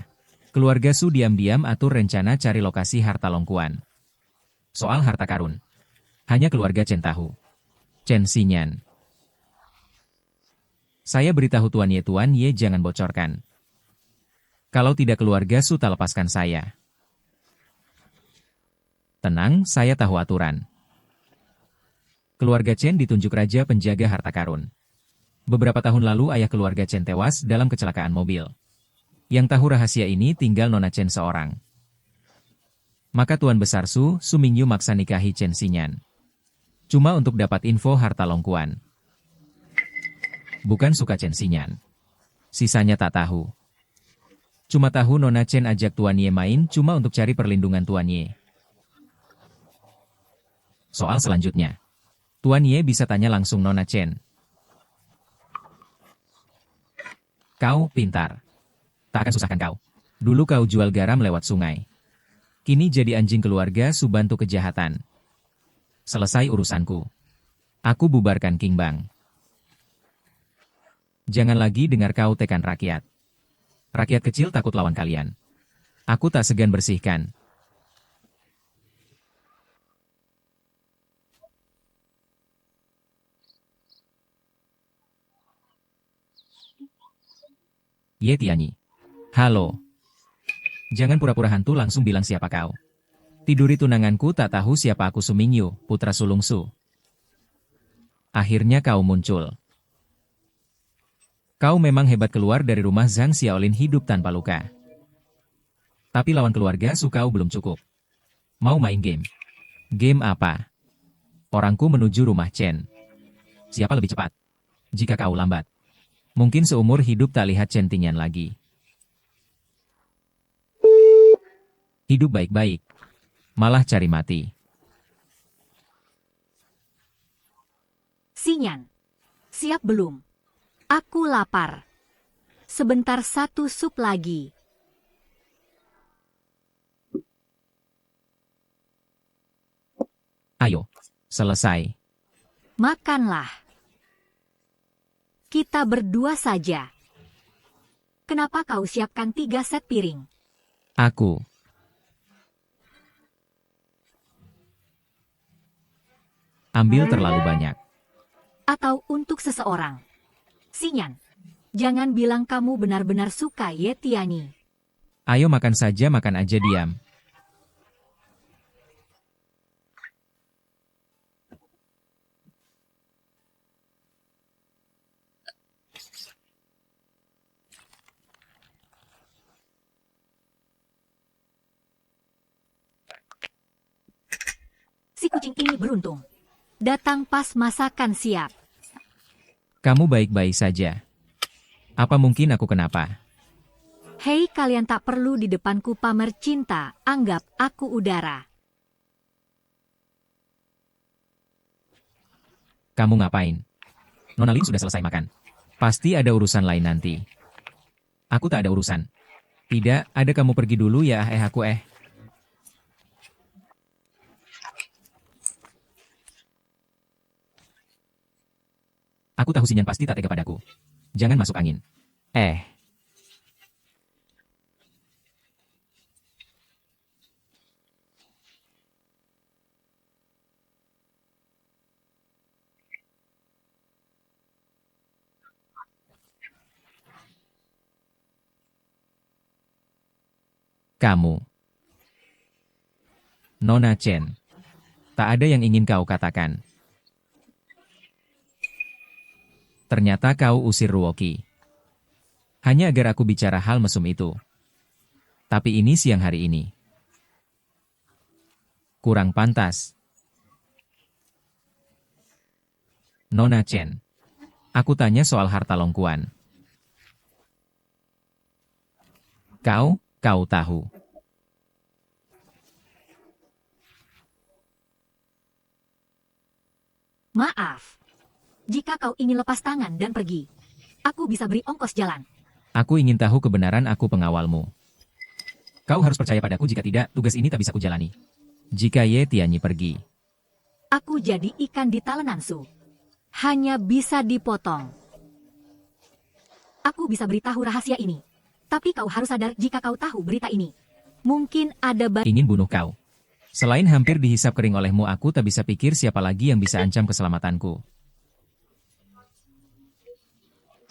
Speaker 1: Keluarga Su diam-diam atur rencana cari lokasi harta Longkuan. Soal harta karun. Hanya keluarga Chen tahu. Chen Xinyan. Saya beritahu Tuan Ye jangan bocorkan. Kalau tidak keluarga Su tak lepaskan saya. Tenang, saya tahu aturan. Keluarga Chen ditunjuk raja penjaga harta karun. Beberapa tahun lalu ayah keluarga Chen tewas dalam kecelakaan mobil. Yang tahu rahasia ini tinggal Nona Chen seorang. Maka Tuan Besar Su Mingyu maksa nikahi Chen Xinyan. Cuma untuk dapat info harta Longkuan. Bukan suka Chen Xinyan. Sisanya tak tahu. Cuma tahu Nona Chen ajak Tuan Ye main cuma untuk cari perlindungan Tuan Ye. Soal selanjutnya. Tuan Ye bisa tanya langsung Nona Chen. Kau pintar. Tak akan susahkan kau. Dulu kau jual garam lewat sungai. Kini jadi anjing keluarga Su bantu kejahatan. Selesai urusanku. Aku bubarkan King Bang. Jangan lagi dengar kau tekan rakyat. Rakyat kecil takut lawan kalian. Aku tak segan bersihkan. Ye Tianyi. Halo. Jangan pura-pura hantu langsung bilang siapa kau. Tiduri tunanganku tak tahu siapa aku Su Mingyu, putra sulung Su. Akhirnya kau muncul. Kau memang hebat keluar dari rumah Zhang Xiaolin hidup tanpa luka. Tapi lawan keluarga Su kau belum cukup. Mau main game? Game apa? Orangku menuju rumah Chen. Siapa lebih cepat? Jika kau lambat. Mungkin seumur hidup tak lihat Chen Tingyan lagi. Hidup baik-baik. Malah cari mati.
Speaker 2: Xinyan. Siap belum? Aku lapar. Sebentar satu sup lagi.
Speaker 1: Ayo. Selesai.
Speaker 2: Makanlah. Kita berdua saja. Kenapa kau siapkan 3 set piring?
Speaker 1: Aku. Ambil terlalu banyak.
Speaker 2: Atau untuk seseorang? Xinyan, jangan bilang kamu benar-benar suka Ye Tianyi.
Speaker 1: Ayo makan saja, makan aja diam.
Speaker 2: Si kucing ini beruntung. Datang pas masakan siap.
Speaker 1: Kamu baik-baik saja. Apa mungkin aku kenapa?
Speaker 2: Hei, kalian tak perlu di depanku pamer cinta, anggap aku udara.
Speaker 1: Kamu ngapain? Nona Lin sudah selesai makan. Pasti ada urusan lain nanti. Aku tak ada urusan. Tidak, ada kamu pergi dulu ya aku. Aku tahu Xinyan pasti tak tega padaku. Jangan masuk angin. Kamu. Nona Chen. Tak ada yang ingin kau katakan. Ternyata kau usir Ruoqi. Hanya agar aku bicara hal mesum itu. Tapi ini siang hari ini. Kurang pantas. Nona Chen. Aku tanya soal harta Longkuan. Kau tahu.
Speaker 2: Maaf. Jika kau ingin lepas tangan dan pergi, aku bisa beri ongkos jalan.
Speaker 1: Aku ingin tahu kebenaran, aku pengawalmu. Kau harus percaya padaku, jika tidak, tugas ini tak bisa kujalani. Jika Ye Tianyi pergi,
Speaker 2: Aku jadi ikan di talenan Su. Hanya bisa dipotong. Aku bisa beritahu rahasia ini. Tapi kau harus sadar jika kau tahu berita ini. Mungkin ada
Speaker 1: ingin bunuh kau. Selain hampir dihisap kering olehmu, aku tak bisa pikir siapa lagi yang bisa ancam keselamatanku.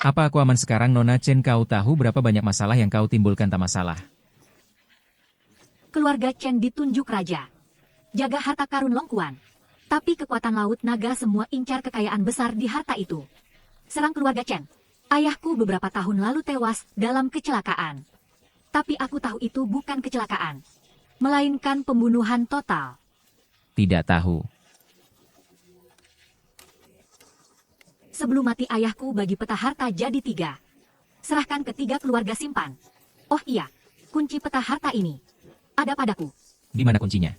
Speaker 1: Apa aku aman sekarang, Nona Chen? Kau tahu berapa banyak masalah yang kau timbulkan? Tak masalah.
Speaker 2: keluarga Chen ditunjuk raja. Jaga harta karun Longkuan. Tapi kekuatan laut naga semua incar kekayaan besar di harta itu. Serang keluarga Chen. Ayahku beberapa tahun lalu tewas dalam kecelakaan. Tapi aku tahu itu bukan kecelakaan, melainkan pembunuhan total.
Speaker 1: Tidak tahu.
Speaker 2: Sebelum mati ayahku bagi peta harta jadi 3. Serahkan ke 3 keluarga simpan. Oh iya, kunci peta harta ini ada padaku.
Speaker 1: Di mana kuncinya?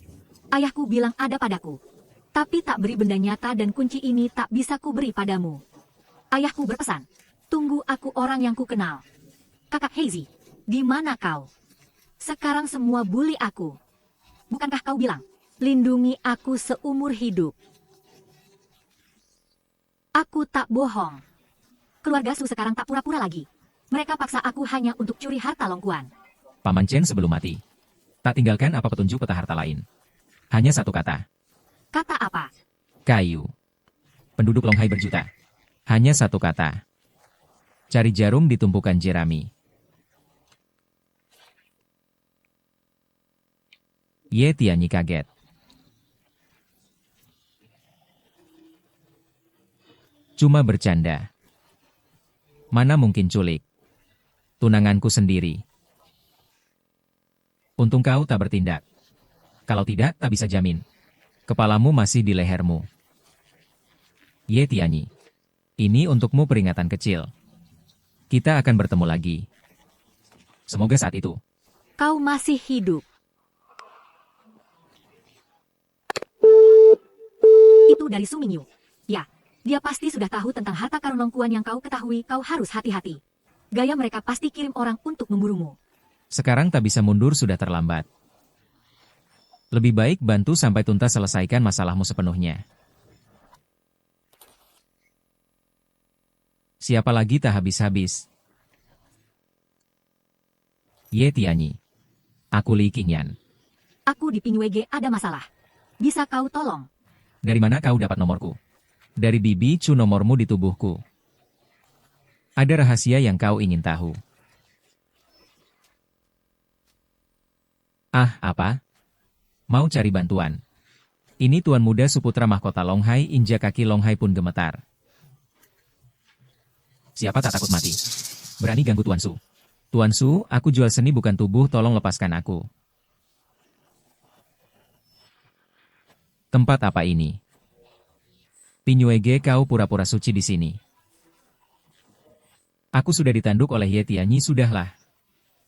Speaker 2: Ayahku bilang ada padaku. Tapi tak beri benda nyata dan kunci ini tak bisa kuberi padamu. Ayahku berpesan, tunggu aku orang yang ku kenal. Kakak Heizi, di mana kau? Sekarang semua bully aku. Bukankah kau bilang, lindungi aku seumur hidup? Aku tak bohong. Keluarga Su sekarang tak pura-pura lagi. Mereka paksa aku hanya untuk curi harta Longkuan.
Speaker 1: Paman Chen sebelum mati tak tinggalkan apa petunjuk peta harta lain. Hanya satu kata.
Speaker 2: Kata apa?
Speaker 1: Kayu. Penduduk Longhai berjuta. Hanya satu kata. Cari jarum di tumpukan jerami. Ye Tianyi kaget. Cuma bercanda. Mana mungkin culik. Tunanganku sendiri. Untung kau tak bertindak. Kalau tidak, tak bisa jamin. Kepalamu masih di lehermu. Ye Tianyi. Ini untukmu peringatan kecil. Kita akan bertemu lagi. Semoga saat itu
Speaker 2: Kau masih hidup. Itu dari Su Mingyu. Ya, dia pasti sudah tahu tentang harta karun Longkuan yang kau ketahui. Kau harus hati-hati. Gaya mereka pasti kirim orang untuk memburumu.
Speaker 1: sekarang tak bisa mundur, sudah terlambat. Lebih baik bantu sampai tuntas, selesaikan masalahmu sepenuhnya. Siapa lagi tak habis-habis? Ye Tianyi. Aku Li Qingyan.
Speaker 2: Aku di Pinywege ada masalah. Bisa kau tolong?
Speaker 1: Dari mana kau dapat nomorku? Dari Bibi Chu, nomormu di tubuhku. Ada rahasia yang kau ingin tahu? Ah, apa? Mau cari bantuan? Ini Tuan Muda Suputra Mahkota Longhai. Injak kaki Longhai pun gemetar. Siapa tak takut mati? Berani ganggu Tuan Su? Tuan Su, aku jual seni bukan tubuh, tolong lepaskan aku. Tempat apa ini? Pinywege, kau pura-pura suci di sini. Aku sudah ditanduk oleh Ye Tianyi, sudahlah.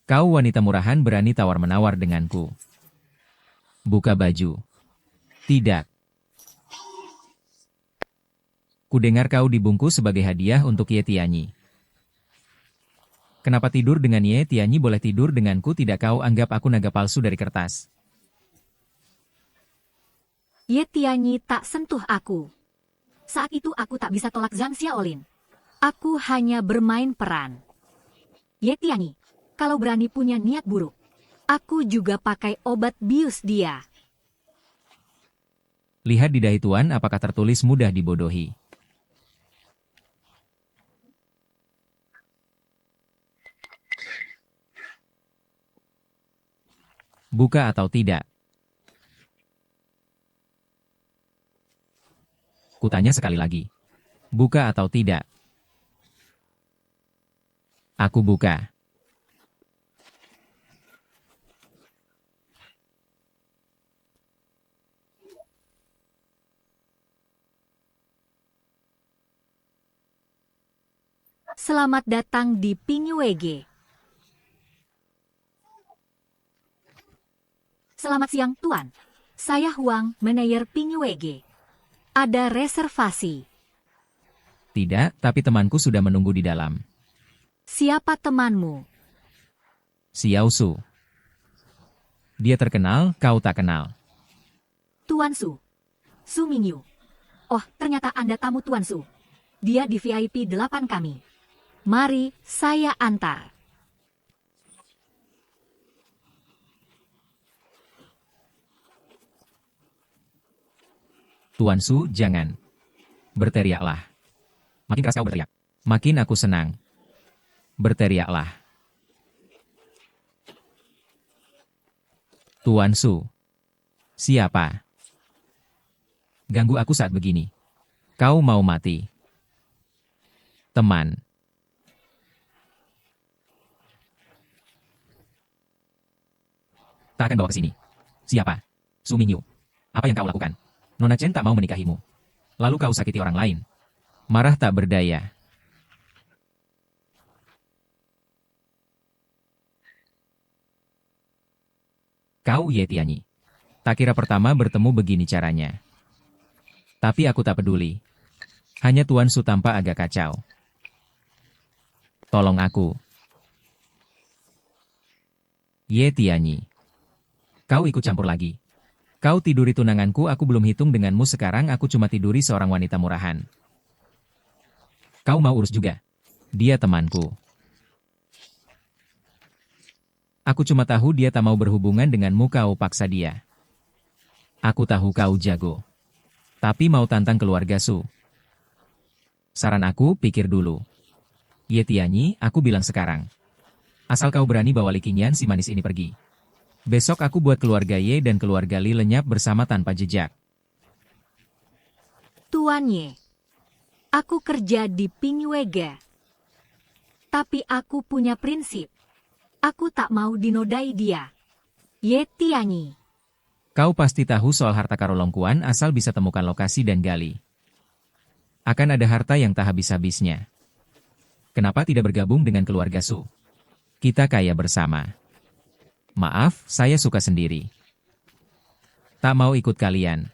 Speaker 1: Kau wanita murahan berani tawar-menawar denganku. Buka baju. Tidak. Kudengar kau dibungkus sebagai hadiah untuk Ye Tianyi. Kenapa tidur dengan Ye Tianyi? Boleh tidur denganku, tidak? Kau anggap aku naga palsu dari kertas?
Speaker 2: Ye Tianyi tak sentuh aku. Saat itu aku tak bisa tolak Zhang Xiaolin. Aku hanya bermain peran. Ye Tianyi, kalau berani punya niat buruk, aku juga pakai obat bius dia.
Speaker 1: Lihat di dahi Tuan, apakah tertulis mudah dibodohi? Buka atau tidak? Kutanya sekali lagi. Buka atau tidak? Aku buka.
Speaker 2: Selamat datang di Pinywege. Selamat siang, Tuan. Saya Huang, manajer Pinywege. Ada reservasi.
Speaker 1: Tidak, tapi temanku sudah menunggu di dalam.
Speaker 2: Siapa temanmu?
Speaker 1: Xiao Su. Dia terkenal, kau tak kenal.
Speaker 2: Tuan Su. Su Mingyu. Oh, ternyata Anda tamu Tuan Su. Dia di VIP 8 kami. Mari, saya antar.
Speaker 1: Tuan Su, jangan. Berteriaklah. Makin keras kau berteriak. Makin aku senang. Berteriaklah. Tuan Su. Siapa? Ganggu aku saat begini. Kau mau mati. Teman. Tak akan bawa ke sini. Siapa? Su Mingyu. Apa yang kau lakukan? Nona Chen tak mau menikahimu. Lalu kau sakiti orang lain. Marah tak berdaya. Kau Ye Tianyi. Tak kira pertama bertemu begini caranya. Tapi aku tak peduli. Hanya Tuan Su tampak agak kacau. Tolong aku. Ye Tianyi. Kau ikut campur lagi. Kau tiduri tunanganku, aku belum hitung denganmu, sekarang aku cuma tiduri seorang wanita murahan. Kau mau urus juga? Dia temanku. Aku cuma tahu dia tak mau berhubungan denganmu, kau paksa dia. Aku tahu kau jago. Tapi mau tantang keluarga Su. Saran aku, pikir dulu. Ye Tianyi, aku bilang sekarang. Asal kau berani bawa Likinyan si manis ini pergi. Besok aku buat keluarga Ye dan keluarga Li lenyap bersama tanpa jejak.
Speaker 2: Tuan Ye. Aku kerja di Pingyuega. Tapi aku punya prinsip. Aku tak mau dinodai dia. Ye Tianyi.
Speaker 1: Kau pasti tahu soal harta karolongkuan, asal bisa temukan lokasi dan gali. Akan ada harta yang tak habis-habisnya. Kenapa tidak bergabung dengan keluarga Su? Kita kaya bersama. Maaf, saya suka sendiri. Tak mau ikut kalian.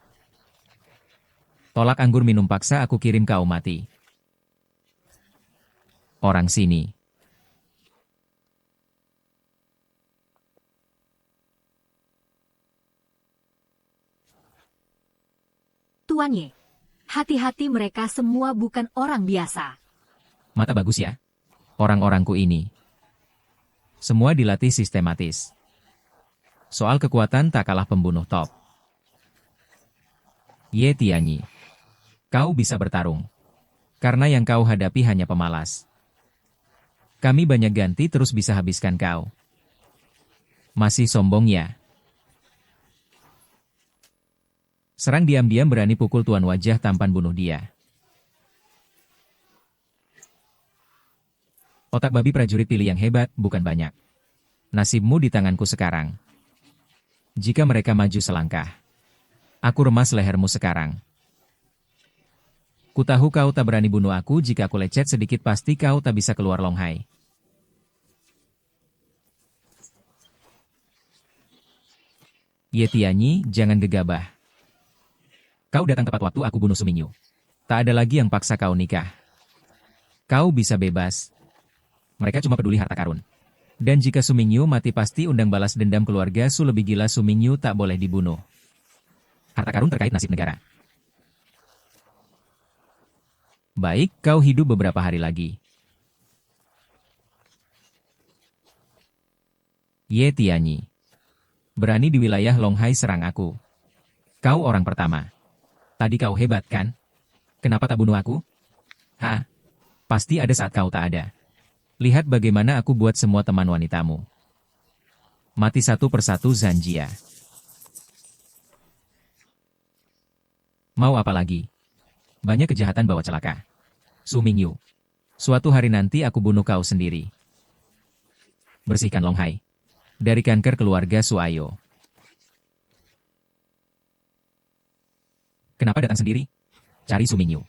Speaker 1: Tolak anggur minum paksa, aku kirim kau mati. Orang sini.
Speaker 2: Tuan Ye. Hati-hati, mereka semua bukan orang biasa.
Speaker 1: Mata bagus ya. Orang-orangku ini. Semua dilatih sistematis. Soal kekuatan tak kalah pembunuh top. Ye Tianyi. Kau bisa bertarung. Karena yang kau hadapi hanya pemalas. Kami banyak ganti terus bisa habiskan kau. Masih sombong ya? Serang diam-diam, berani pukul tuan wajah tampan, bunuh dia. Otak babi prajurit pilih yang hebat, bukan banyak. Nasibmu di tanganku sekarang. Jika mereka maju selangkah, aku remas lehermu sekarang. Kutahu kau tak berani bunuh aku, jika aku lecet sedikit pasti kau tak bisa keluar Long Hai. Ye Tianyi, jangan gegabah. Kau datang tepat waktu aku bunuh Su Mingyu. Tak ada lagi yang paksa kau nikah. Kau bisa bebas. Mereka cuma peduli harta karun. Dan jika Su Mingyu mati pasti undang balas dendam keluarga Su, lebih gila Su Mingyu tak boleh dibunuh. Harta karun terkait nasib negara. Baik, kau hidup beberapa hari lagi. Ye Tianyi. Berani di wilayah Long Hai serang aku. Kau orang pertama. Tadi kau hebat kan? Kenapa tak bunuh aku? Hah? Pasti ada saat kau tak ada. Lihat bagaimana aku buat semua teman wanitamu mati satu persatu. Zanjia. Mau apa lagi? Banyak kejahatan bawa celaka. Su Mingyu. Suatu hari nanti aku bunuh kau sendiri. Bersihkan Long Hai dari kanker keluarga Su ayo. Kenapa datang sendiri? Cari Su Mingyu.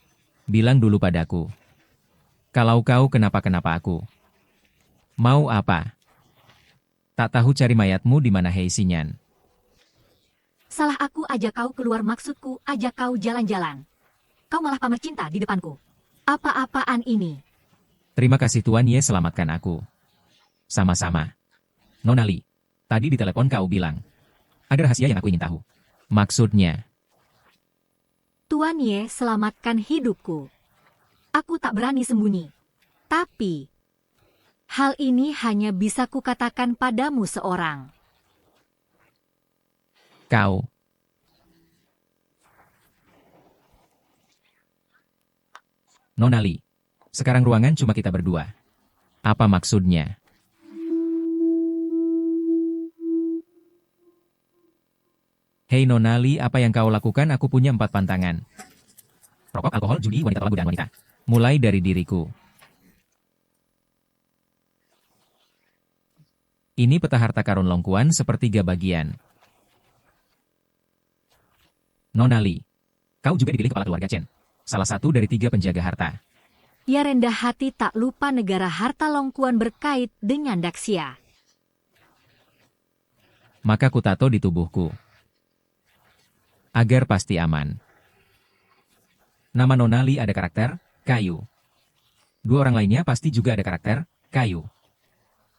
Speaker 1: Bilang dulu padaku. Kalau kau kenapa-kenapa aku. Mau apa? Tak tahu cari mayatmu di mana, Hei Xinyan.
Speaker 2: Salah aku ajak kau keluar, maksudku ajak kau jalan-jalan. Kau malah pamer cinta di depanku. Apa-apaan ini?
Speaker 1: Terima kasih Tuan Ye, selamatkan aku. Sama-sama. Nona Li, tadi di telepon kau bilang, Ada rahasia yang aku ingin tahu. Maksudnya,
Speaker 2: Tuan Ye, selamatkan hidupku. Aku tak berani sembunyi. Tapi, hal ini hanya bisa kukatakan padamu seorang.
Speaker 1: kau. Nona Li, sekarang ruangan cuma kita berdua. Apa maksudnya? Hei Nona Li, apa yang kau lakukan? Aku punya 4 pantangan. Rokok, alkohol, judi, wanita lagu dan wanita. Mulai dari diriku. Ini peta harta karun Longkuan sepertiga bagian. Nona Li, kau juga dipilih kepala keluarga Chen. Salah satu dari 3 penjaga harta.
Speaker 2: Ya rendah hati tak lupa negara harta Longkuan berkait dengan Daxia.
Speaker 1: Maka ku tato di tubuhku. Agar pasti aman. Nama Nona Li ada karakter, kayu. 2 orang lainnya pasti juga ada karakter, kayu.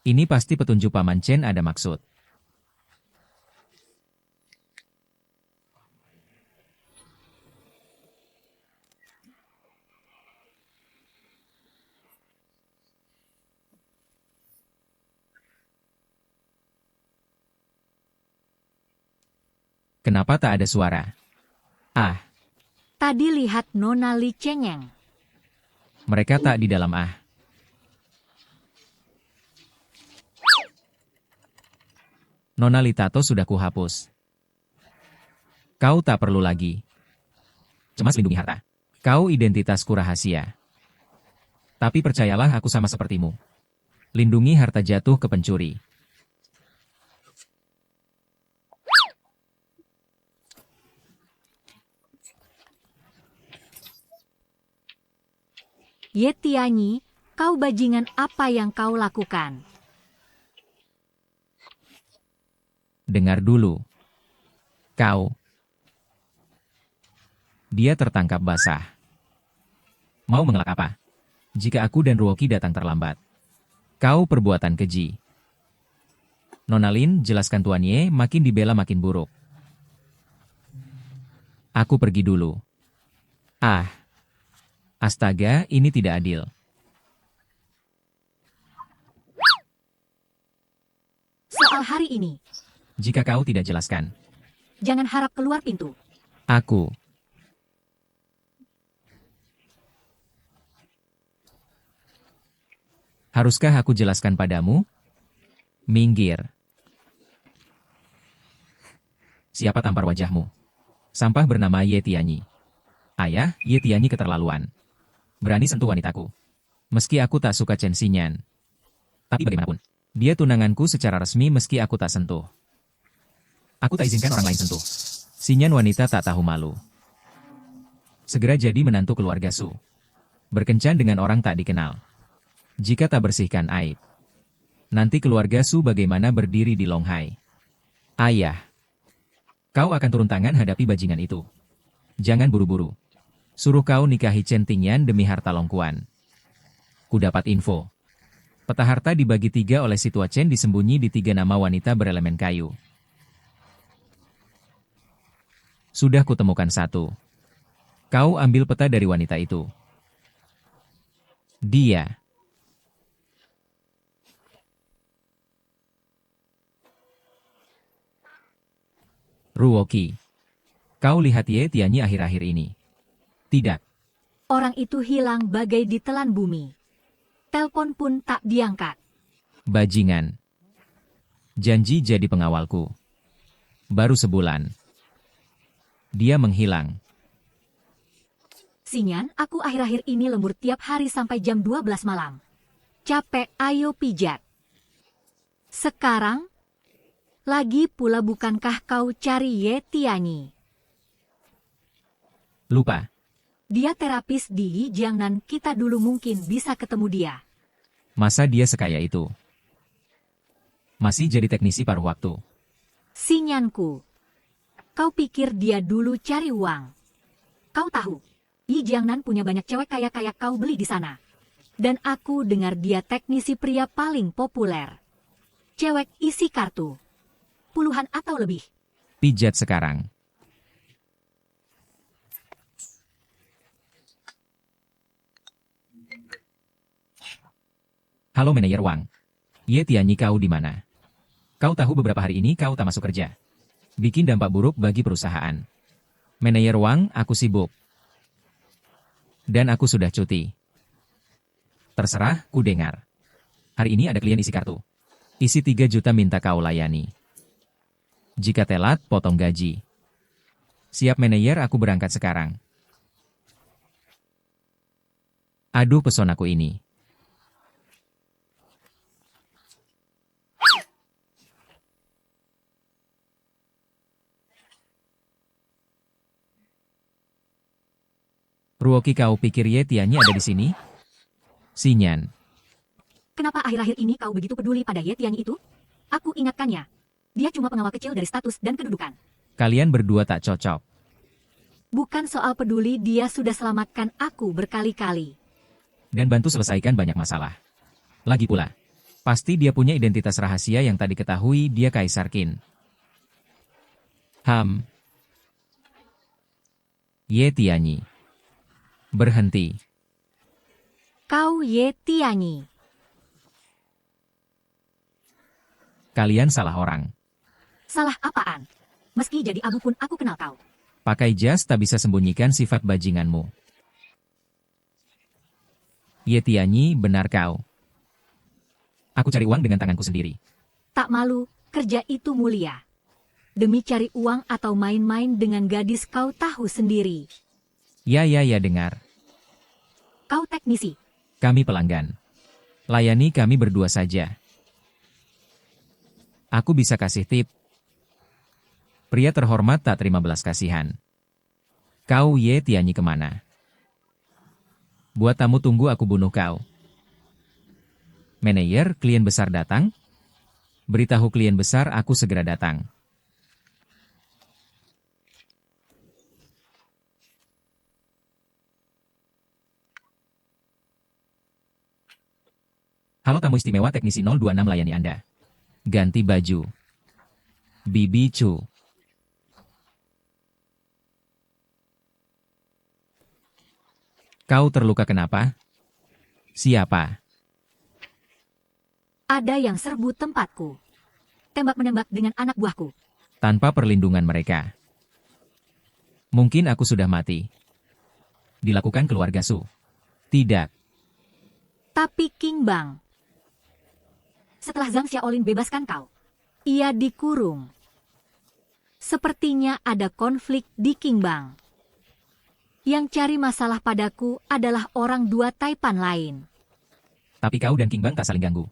Speaker 1: Ini pasti petunjuk Paman Chen ada maksud. Kenapa tak ada suara? Ah,
Speaker 2: Tadi lihat Nona Li cengeng.
Speaker 1: mereka tak di dalam ah. Nona Li tato sudah kuhapus. Kau tak perlu lagi. Cemas lindungi harta. Kau identitasku rahasia. Tapi percayalah aku sama sepertimu. Lindungi harta jatuh ke pencuri.
Speaker 2: Ye Tianyi, kau bajingan, apa yang kau lakukan?
Speaker 1: Dengar dulu. Kau. Dia tertangkap basah. Mau mengelak apa? Jika aku dan Ruoki datang terlambat. Kau perbuatan keji. Nona Lin, jelaskan Tuan Ye, makin dibela makin buruk. Aku pergi dulu. Ah. Astaga, ini tidak adil.
Speaker 2: Soal hari ini,
Speaker 1: Jika kau tidak jelaskan.
Speaker 2: jangan harap keluar pintu.
Speaker 1: Aku. Haruskah aku jelaskan padamu? Minggir. Siapa tampar wajahmu? Sampah bernama Ye Tianyi. Ayah, Ye Tianyi keterlaluan. Berani sentuh wanitaku. Meski aku tak suka Chen Xinyan. Tapi bagaimanapun, dia tunanganku secara resmi meski aku tak sentuh. Aku tak izinkan orang lain sentuh. Xinyan wanita tak tahu malu. Segera jadi menantu keluarga Su. Berkencan dengan orang tak dikenal. Jika tak bersihkan aib. Nanti keluarga Su bagaimana berdiri di Longhai. Ayah. Kau akan turun tangan hadapi bajingan itu. Jangan buru-buru. Suruh kau nikahi Chen Tingyan demi harta Longkuan. Ku dapat info. Peta harta dibagi 3 oleh si tua Chen disembunyi di 3 nama wanita berelemen kayu. Sudah kutemukan 1. Kau ambil peta dari wanita itu. Dia. Ruoki. Kau lihat Ye Tianyi akhir-akhir ini. Tidak.
Speaker 2: Orang itu hilang bagai ditelan bumi. Telepon pun tak diangkat.
Speaker 1: Bajingan. Janji jadi pengawalku. Baru sebulan. Dia menghilang.
Speaker 2: Xinyan, aku akhir-akhir ini lembur tiap hari sampai jam 12 malam. Capek, ayo pijat. Sekarang? Lagi pula bukankah kau cari Ye Tianyi?
Speaker 1: Lupa.
Speaker 2: Dia terapis di Jiangnan, kita dulu mungkin bisa ketemu dia.
Speaker 1: Masa dia sekaya itu? Masih jadi teknisi paruh waktu.
Speaker 2: Xinyanku. Kau pikir dia dulu cari uang? Kau tahu, Yi Jiangnan punya banyak cewek kaya-kaya, kau beli di sana. Dan aku dengar dia teknisi pria paling populer. Cewek isi kartu. Puluhan atau lebih.
Speaker 1: Pijat sekarang. Halo manajer Wang. Ye Tianyi, kau di mana? Kau tahu beberapa hari ini kau tak masuk kerja. Bikin dampak buruk bagi perusahaan. Manajer Wang, aku sibuk. Dan aku sudah cuti. Terserah, ku dengar. Hari ini ada klien isi kartu. Isi 3 juta minta kau layani. Jika telat, potong gaji. Siap manajer, aku berangkat sekarang. Aduh pesonaku ini. Ruoki, kau pikir Ye Tianyi ada di sini? Sinyan.
Speaker 2: Kenapa akhir-akhir ini kau begitu peduli pada Ye Tianyi itu? Aku ingatkannya. Dia cuma pengawal kecil dari status dan kedudukan.
Speaker 1: Kalian berdua tak cocok.
Speaker 2: Bukan soal peduli, dia sudah selamatkan aku berkali-kali.
Speaker 1: Dan bantu selesaikan banyak masalah. Lagi pula, pasti dia punya identitas rahasia yang tak diketahui dia Kaisar Qin. Ye Tianyi. Berhenti.
Speaker 2: Kau Ye Tianyi.
Speaker 1: Kalian salah orang.
Speaker 2: Salah apaan? Meski jadi abu pun aku kenal kau.
Speaker 1: Pakai jas tak bisa sembunyikan sifat bajinganmu. Ye Tianyi, benar kau. Aku cari uang dengan tanganku sendiri.
Speaker 2: Tak malu, kerja itu mulia. Demi cari uang atau main-main dengan gadis kau tahu sendiri.
Speaker 1: Ya dengar.
Speaker 2: Kau teknisi.
Speaker 1: Kami pelanggan. Layani kami berdua saja. Aku bisa kasih tip. Pria terhormat tak terima belas kasihan. Kau Ye Tianyi kemana? Buat tamu tunggu, aku bunuh kau. Manajer, klien besar datang? Beritahu klien besar aku segera datang. Halo tamu istimewa, teknisi 026 layani Anda. Ganti baju. Bibi Chu. Kau terluka kenapa? Siapa?
Speaker 2: Ada yang serbu tempatku. Tembak-menembak dengan anak buahku.
Speaker 1: Tanpa perlindungan mereka. Mungkin aku sudah mati. Dilakukan keluarga Su. Tidak.
Speaker 2: Tapi King Bang. Setelah Zhang Xiaolin bebaskan kau, ia dikurung. Sepertinya ada konflik di King Bang. Yang cari masalah padaku adalah orang dua taipan lain.
Speaker 1: Tapi kau dan King Bang tak saling ganggu.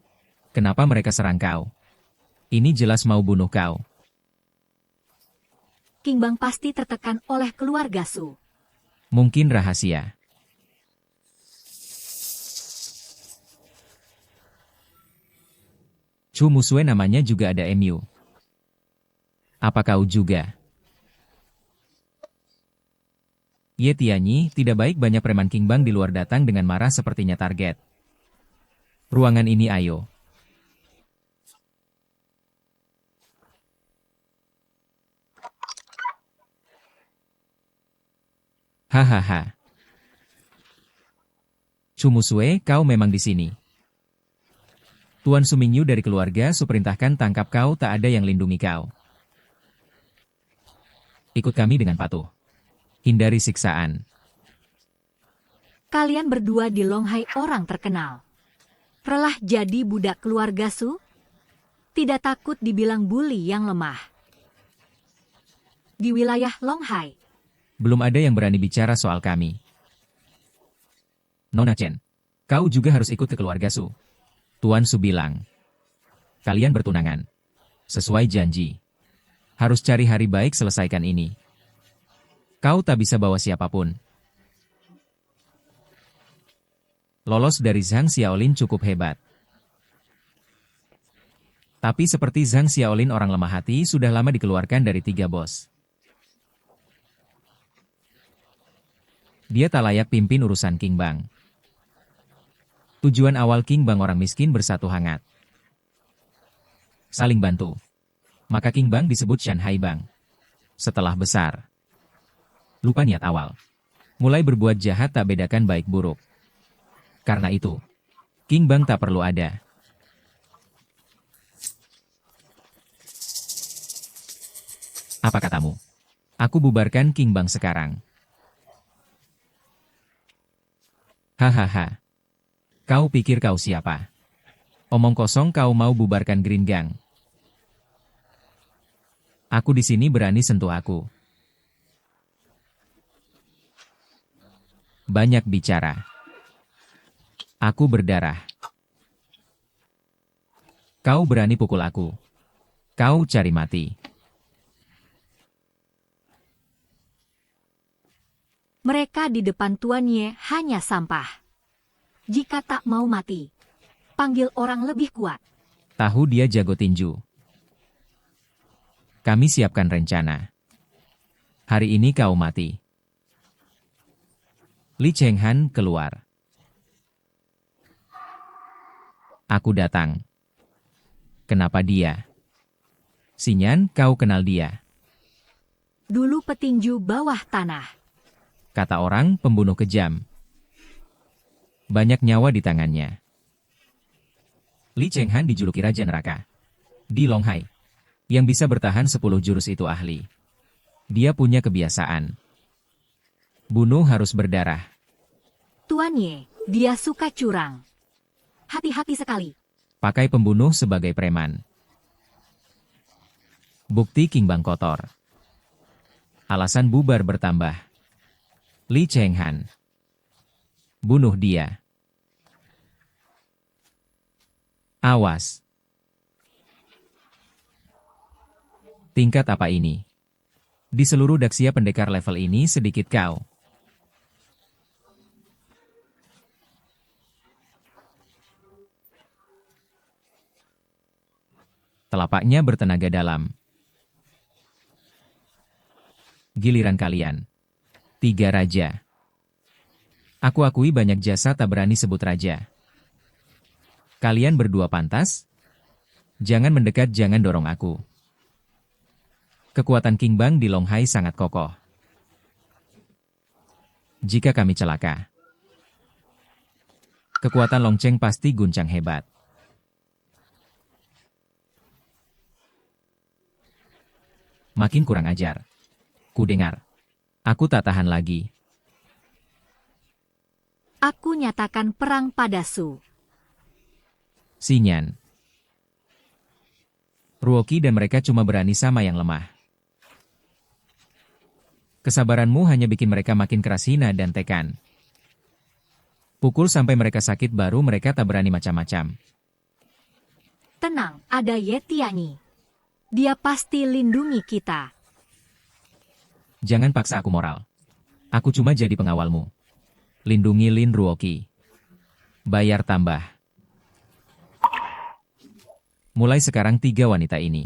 Speaker 1: Kenapa mereka serang kau? Ini jelas mau bunuh kau.
Speaker 2: King Bang pasti tertekan oleh keluarga Su.
Speaker 1: Mungkin rahasia. Chu Musue namanya juga ada MU. Apa kau juga? Ye Tianyi, tidak baik banyak preman King Bang di luar datang dengan marah sepertinya target. Ruangan ini ayo. Hahaha. Chu Musue, kau memang di sini. Tuan Sumingyu dari keluarga Su perintahkan tangkap kau, tak ada yang lindungi kau. Ikut kami dengan patuh. Hindari siksaan.
Speaker 2: Kalian berdua di Longhai orang terkenal. Relah jadi budak keluarga Su? Tidak takut dibilang buli yang lemah. Di wilayah Longhai.
Speaker 1: Belum ada yang berani bicara soal kami. Nona Chen, kau juga harus ikut ke keluarga Su. Tuan Su bilang, kalian bertunangan. Sesuai janji. Harus cari hari baik selesaikan ini. Kau tak bisa bawa siapapun. Lolos dari Zhang Xiaolin cukup hebat. Tapi seperti Zhang Xiaolin orang lemah hati sudah lama dikeluarkan dari 3 bos. Dia tak layak pimpin urusan King Bang. Tujuan awal King Bang orang miskin bersatu hangat. Saling bantu. Maka King Bang disebut Shanghai Bang. setelah besar. Lupa niat awal. Mulai berbuat jahat tak bedakan baik buruk. Karena itu, King Bang tak perlu ada. Apa katamu? Aku bubarkan King Bang sekarang. Hahaha. Kau pikir kau siapa? Omong kosong kau mau bubarkan Green Gang. Aku di sini berani sentuh aku. Banyak bicara. Aku berdarah. Kau berani pukul aku. Kau cari mati.
Speaker 2: Mereka di depan Tuan Ye hanya sampah. Jika tak mau mati, panggil orang lebih kuat.
Speaker 1: Tahu dia jago tinju. Kami siapkan rencana. Hari ini kau mati. Li Chenghan keluar. Aku datang. Kenapa dia? Sinyan, kau kenal dia.
Speaker 2: Dulu petinju bawah tanah.
Speaker 1: Kata orang pembunuh kejam. Banyak nyawa di tangannya. Li Chenghan dijuluki Raja Neraka. Di Longhai. Yang bisa bertahan 10 jurus itu ahli. Dia punya kebiasaan. Bunuh harus berdarah.
Speaker 2: Tuan Ye, dia suka curang. Hati-hati sekali.
Speaker 1: Pakai pembunuh sebagai preman. Bukti King Bang kotor. Alasan bubar bertambah. Li Chenghan. Bunuh dia. Awas. Tingkat apa ini? Di seluruh Daxia pendekar level ini sedikit kau. Telapaknya bertenaga dalam. Giliran kalian. 3 raja. Aku akui banyak jasa tak berani sebut raja. Kalian berdua pantas? Jangan mendekat, jangan dorong aku. Kekuatan King Bang di Longhai sangat kokoh. Jika kami celaka, kekuatan Long Cheng pasti guncang hebat. Makin kurang ajar. Ku dengar. Aku tak tahan lagi.
Speaker 2: Aku nyatakan perang pada Su.
Speaker 1: Sinyan. Ruoki dan mereka cuma berani sama yang lemah. Kesabaranmu hanya bikin mereka makin keras hina dan tekan. Pukul sampai mereka sakit baru mereka tak berani macam-macam.
Speaker 2: Tenang, ada Ye Tianyi. Dia pasti lindungi kita.
Speaker 1: Jangan paksa aku moral. Aku cuma jadi pengawalmu. Lindungi Lin Ruoki. Bayar tambah. Mulai sekarang 3 wanita ini.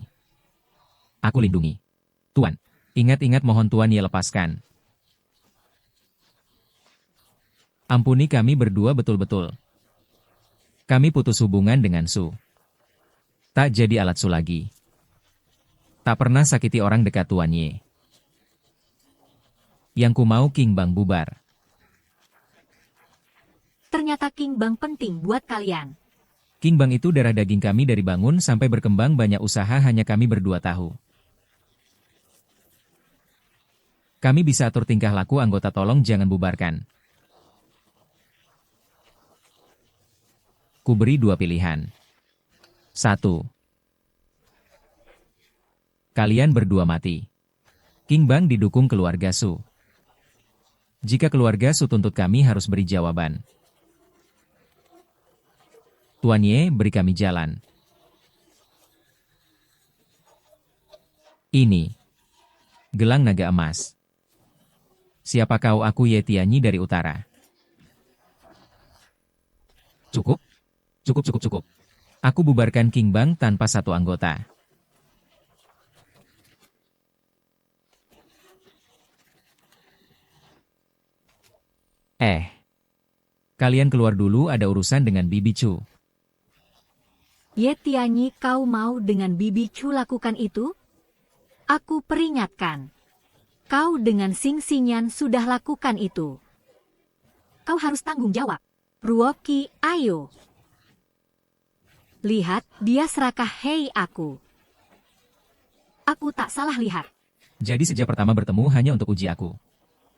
Speaker 1: Aku lindungi. Tuan, ingat-ingat mohon Tuan Ye lepaskan. Ampuni kami berdua betul-betul. Kami putus hubungan dengan Su. Tak jadi alat Su lagi. Tak pernah sakiti orang dekat Tuan Ye. Yang ku mau King Bang bubar.
Speaker 2: Ternyata King Bang penting buat kalian.
Speaker 1: King Bang itu darah daging kami dari bangun sampai berkembang banyak usaha hanya kami berdua tahu. Kami bisa atur tingkah laku anggota, tolong jangan bubarkan. Ku beri 2 pilihan. 1. Kalian berdua mati. King Bang didukung keluarga Su. Jika keluarga Su tuntut kami harus beri jawaban. Tuan Ye, beri kami jalan. Ini. Gelang naga emas. Siapa kau? Aku Ye Tianyi dari utara. Cukup? Cukup. Aku bubarkan King Bang tanpa satu anggota. Kalian keluar dulu, ada urusan dengan Bibi Chu.
Speaker 2: Ye Tianyi, kau mau dengan Bibi Chu lakukan itu? Aku peringatkan. Kau dengan Xing Xinyan sudah lakukan itu. Kau harus tanggung jawab. Ruoki, ayo. Lihat, dia serakah hei aku. Aku tak salah lihat.
Speaker 1: Jadi sejak pertama bertemu hanya untuk uji aku.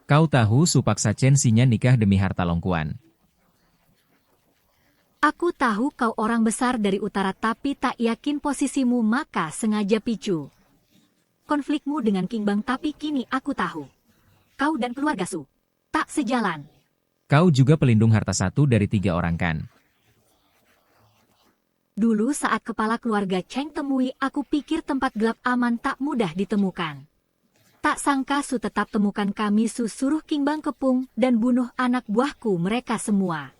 Speaker 1: Kau tahu Su paksa Chen Xinyan nikah demi harta Longkuan.
Speaker 2: Aku tahu kau orang besar dari utara tapi tak yakin posisimu maka sengaja picu. Konflikmu dengan King Bang tapi kini aku tahu. Kau dan keluarga Su tak sejalan.
Speaker 1: Kau juga pelindung harta satu dari 3 orang kan?
Speaker 2: Dulu saat kepala keluarga Cheng temui aku pikir tempat gelap aman tak mudah ditemukan. Tak sangka Su tetap temukan kami. Su suruh King Bang kepung dan bunuh anak buahku mereka semua.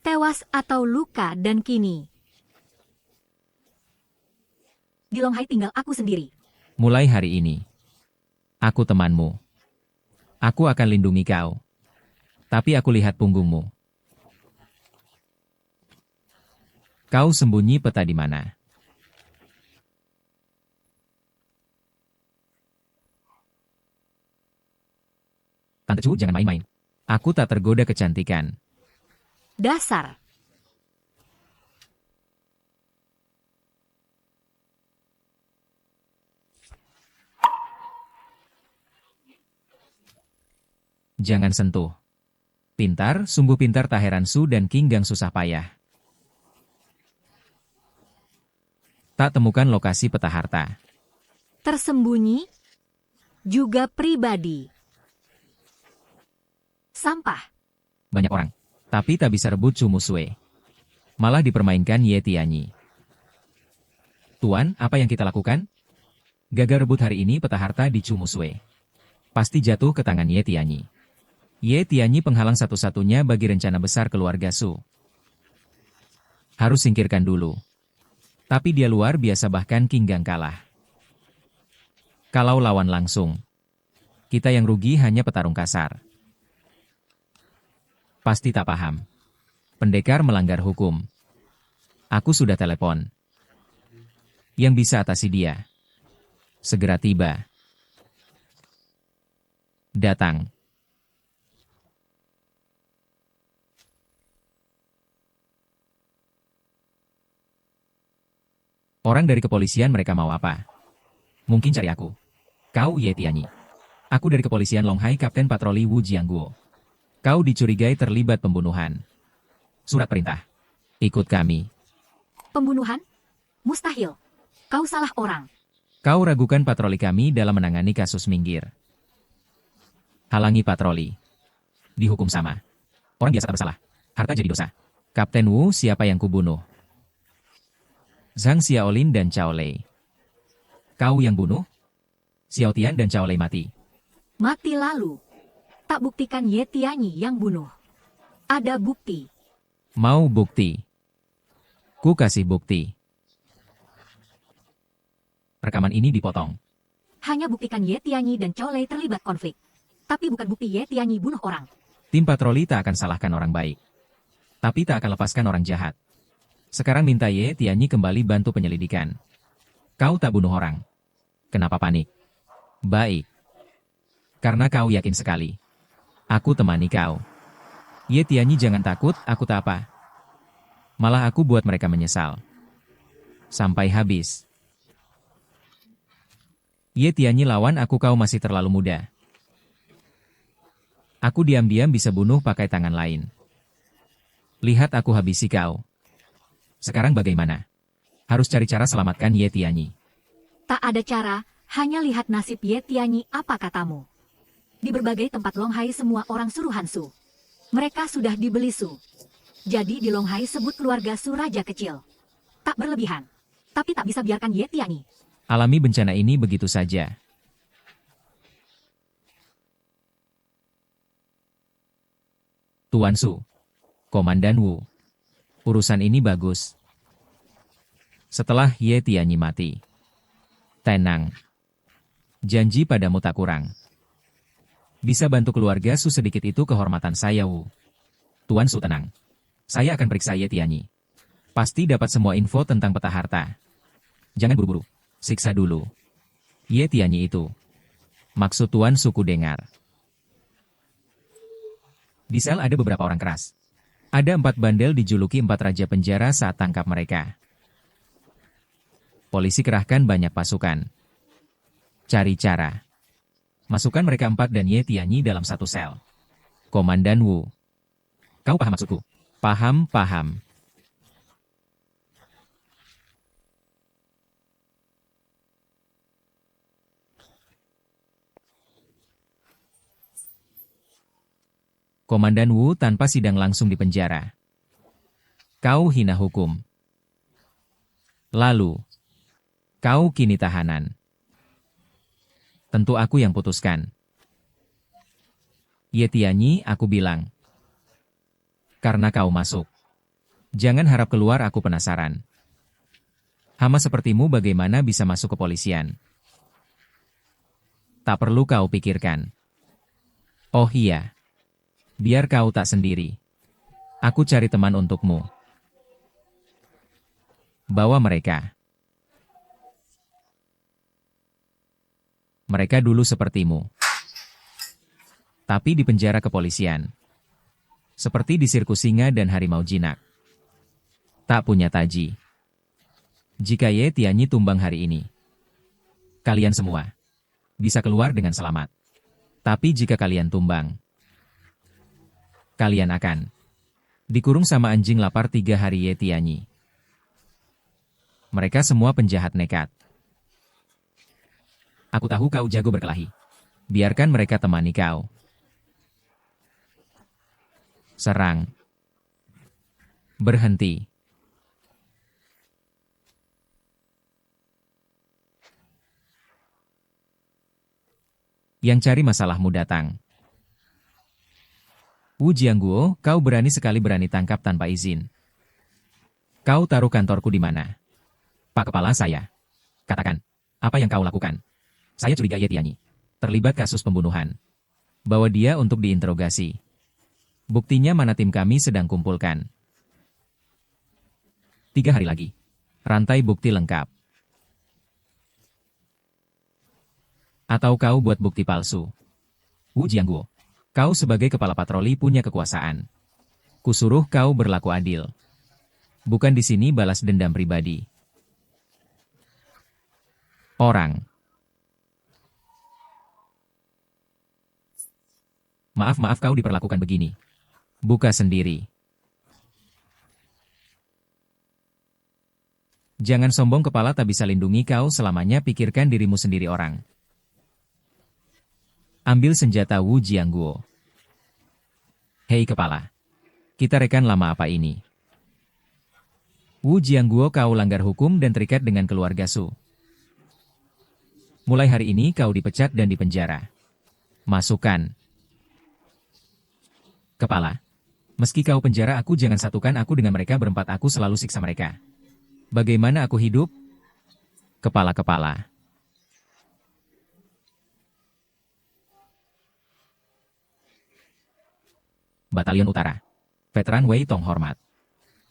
Speaker 2: Tewas atau luka dan kini. Di Longhai tinggal aku sendiri.
Speaker 1: Mulai hari ini, aku temanmu. Aku akan lindungi kau. Tapi aku lihat punggungmu. Kau sembunyi peta di mana? Tante Chu, jangan main-main. Aku tak tergoda kecantikan.
Speaker 2: Dasar.
Speaker 1: Jangan sentuh. Pintar, sungguh pintar. Tak heran Su dan King Gang susah payah. Tak temukan lokasi peta harta.
Speaker 2: Tersembunyi. Juga pribadi. Sampah.
Speaker 1: Banyak orang. Tapi tak bisa rebut Chu Musue. Malah dipermainkan Ye Tianyi. Tuan, apa yang kita lakukan? Gagal rebut hari ini peta harta di Chu Musue. Pasti jatuh ke tangan Ye Tianyi. Ye Tianyi penghalang satu-satunya bagi rencana besar keluarga Su. Harus singkirkan dulu. Tapi dia luar biasa, bahkan King Gang kalah. Kalau lawan langsung, kita yang rugi hanya petarung kasar. Pasti tak paham. Pendekar melanggar hukum. Aku sudah telepon. Yang bisa atasi dia. Segera tiba. Datang. Orang dari kepolisian, mereka mau apa? Mungkin cari aku. Kau Ye Tianyi. Aku dari kepolisian Longhai, Kapten Patroli Wu Jiangguo. Kau dicurigai terlibat pembunuhan. Surat perintah. Ikut kami.
Speaker 2: Pembunuhan? Mustahil. Kau salah orang.
Speaker 1: Kau ragukan patroli kami dalam menangani kasus minggir. Halangi patroli. Dihukum sama. Orang biasa tak bersalah. Harta jadi dosa. Kapten Wu, siapa yang kubunuh? Zhang Xiaolin dan Cao Lei. Kau yang bunuh? Xiao Tian dan Cao Lei mati.
Speaker 2: Mati lalu. Tak buktikan Ye Tianyi yang bunuh. Ada bukti.
Speaker 1: Mau bukti? Ku kasih bukti. Rekaman ini dipotong.
Speaker 2: Hanya buktikan Ye Tianyi dan Cao Lei terlibat konflik. Tapi bukan bukti Ye Tianyi bunuh orang.
Speaker 1: Tim patroli tak akan salahkan orang baik. Tapi tak akan lepaskan orang jahat. Sekarang minta Ye Tianyi kembali bantu penyelidikan. Kau tak bunuh orang. Kenapa panik? Baik. Karena kau yakin sekali. Aku temani kau. Ye Tianyi, jangan takut, aku tak apa. Malah aku buat mereka menyesal. Sampai habis. Ye Tianyi, lawan aku, kau masih terlalu muda. Aku diam-diam bisa bunuh pakai tangan lain. Lihat aku habisi kau. Sekarang bagaimana? Harus cari cara selamatkan Ye Tianyi.
Speaker 2: Tak ada cara, hanya lihat nasib Ye Tianyi. Apa katamu? Di berbagai tempat Longhai semua orang suruhan Su. Mereka sudah dibeli Su. Jadi di Longhai sebut keluarga Su raja kecil. Tak berlebihan. Tapi tak bisa biarkan Ye Tianyi
Speaker 1: Alami bencana ini begitu saja. Tuan Su. Komandan Wu. Urusan ini bagus. Setelah Ye Tianyi mati. Tenang. Janji padamu tak kurang. Bisa bantu keluarga Su sedikit, itu kehormatan saya, Wu. Tuan Su, tenang. Saya akan periksa Ye Tianyi. Pasti dapat semua info tentang peta harta. Jangan buru-buru. Siksa dulu Ye Tianyi itu. Maksud Tuan Suku dengar. Di sel ada beberapa orang keras. Ada 4 bandel dijuluki 4 raja penjara saat tangkap mereka. Polisi kerahkan banyak pasukan. Cari cara. Masukkan mereka 4 dan Ye Tianyi dalam satu sel. Komandan Wu. Kau paham maksudku? Paham, paham. Komandan Wu tanpa sidang langsung di penjara. Kau hina hukum. Lalu, kau kini tahanan. Tentu aku yang putuskan. Ye Tianyi, aku bilang. Karena kau masuk. Jangan harap keluar, aku penasaran. Hama sepertimu bagaimana bisa masuk kepolisian? Tak perlu kau pikirkan. Oh iya. Biar kau tak sendiri. Aku cari teman untukmu. Bawa mereka. Mereka dulu sepertimu. Tapi di penjara kepolisian. Seperti di sirkus singa dan harimau jinak. Tak punya taji. Jika Ye Tianyi tumbang hari ini, kalian semua bisa keluar dengan selamat. Tapi jika kalian tumbang, kalian akan dikurung sama anjing lapar 3 hari. Ye Tianyi. Mereka semua penjahat nekat. Aku tahu kau jago berkelahi. Biarkan mereka temani kau. Serang. Berhenti. Yang cari masalahmu datang. Wu Jiangguo, kau berani sekali berani tangkap tanpa izin. Kau taruh kantorku di mana? Pak Kepala saya. Katakan, apa yang kau lakukan? Saya curiga Ye Tianyi terlibat kasus pembunuhan. Bawa dia untuk diinterogasi. Buktinya mana, tim kami sedang kumpulkan. 3 hari lagi. Rantai bukti lengkap. Atau kau buat bukti palsu? Wu Jiangguo, kau sebagai kepala patroli punya kekuasaan. Kusuruh kau berlaku adil. Bukan di sini balas dendam pribadi. Orang. Maaf kau diperlakukan begini. Buka sendiri. Jangan sombong, kepala tak bisa lindungi kau selamanya, pikirkan dirimu sendiri orang. Ambil senjata Wu Jiangguo. Hei kepala. Kita rekan lama apa ini? Wu Jiangguo, kau langgar hukum dan terikat dengan keluarga Su. Mulai hari ini kau dipecat dan dipenjara. Masukkan. Kepala. Meski kau penjara aku, jangan satukan aku dengan mereka berempat, aku selalu siksa mereka. Bagaimana aku hidup? Kepala-kepala. Batalion Utara. Veteran Wei Tong hormat.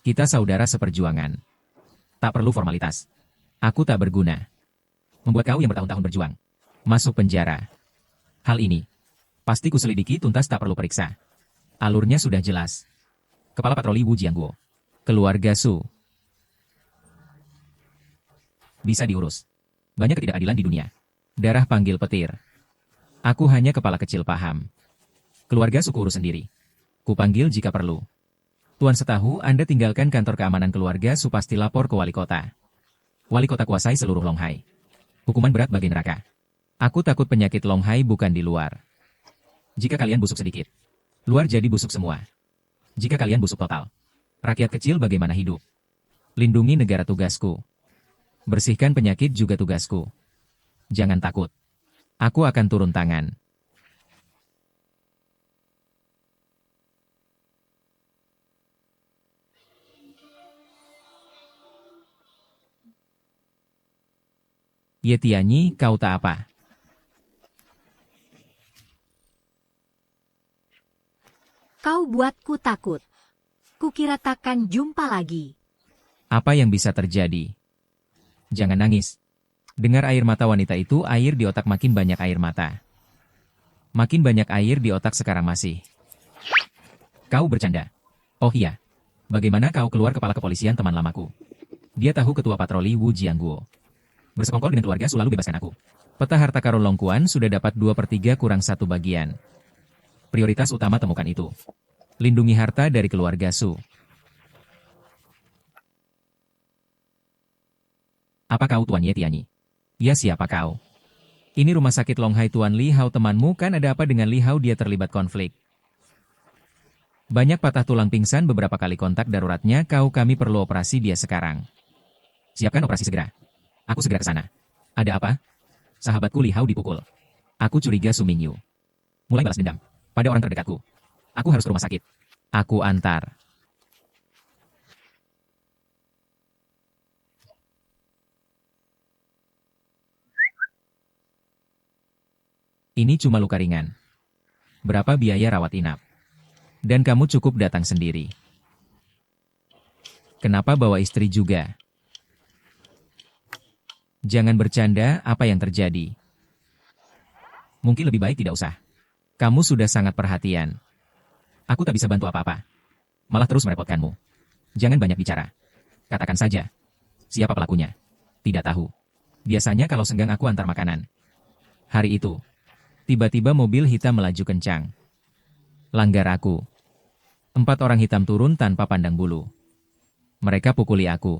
Speaker 1: Kita saudara seperjuangan. Tak perlu formalitas. Aku tak berguna. Membuat kau yang bertahun-tahun berjuang masuk penjara. Hal ini pasti kuselidiki tuntas, tak perlu periksa. Alurnya sudah jelas. Kepala Patroli Wu Jiangguo. Keluarga Su. Bisa diurus. Banyak ketidakadilan di dunia. Darah panggil petir. Aku hanya kepala kecil, paham. Keluarga Suku urus sendiri. Kupanggil jika perlu. Tuan setahu Anda tinggalkan kantor keamanan keluarga Su, pasti lapor ke wali kota. Wali kota kuasai seluruh Longhai. Hukuman berat bagi neraka. Aku takut penyakit Longhai bukan di luar. Jika kalian busuk sedikit, luar jadi busuk semua. Jika kalian busuk total, rakyat kecil bagaimana hidup? Lindungi negara tugasku. Bersihkan penyakit juga tugasku. Jangan takut. Aku akan turun tangan. Ye Tianyi, kau tak apa.
Speaker 2: Kau buatku takut. Kukira takkan jumpa lagi.
Speaker 1: Apa yang bisa terjadi? Jangan nangis. Dengar air mata wanita itu, air di otak, makin banyak air mata. Makin banyak air di otak sekarang masih. Kau bercanda. Oh iya. Bagaimana kau keluar kepala kepolisian teman lamaku? Dia tahu ketua patroli Wu Jiangguo. Bersekongkol dengan keluarga Su lalu bebaskan aku. Peta harta karun Long Quan sudah dapat 2/3 kurang 1 bagian. Prioritas utama temukan itu. Lindungi harta dari keluarga Su. Apa kau Tuan Ye Tianyi? Ya siapa kau? Ini rumah sakit Longhai Tuan Li Hao temanmu kan ada apa dengan Li Hao dia terlibat konflik? Banyak patah tulang pingsan beberapa kali kontak daruratnya kami perlu operasi dia sekarang. Siapkan operasi segera. Aku segera ke sana. Ada apa? Sahabatku Li Hao dipukul. Aku curiga Su Mingyu mulai balas dendam pada orang terdekatku. Aku harus ke rumah sakit. Aku antar. Ini cuma luka ringan. Berapa biaya rawat inap? Dan kamu cukup datang sendiri. Kenapa bawa istri juga? Jangan bercanda, apa yang terjadi? Mungkin lebih baik tidak usah. Kamu sudah sangat perhatian. Aku tak bisa bantu apa-apa. Malah terus merepotkanmu. Jangan banyak bicara. Katakan saja. Siapa pelakunya? Tidak tahu. Biasanya kalau senggang aku antar makanan. Hari itu, tiba-tiba mobil hitam melaju kencang. Langgar aku. 4 orang hitam turun tanpa pandang bulu. Mereka pukuli aku.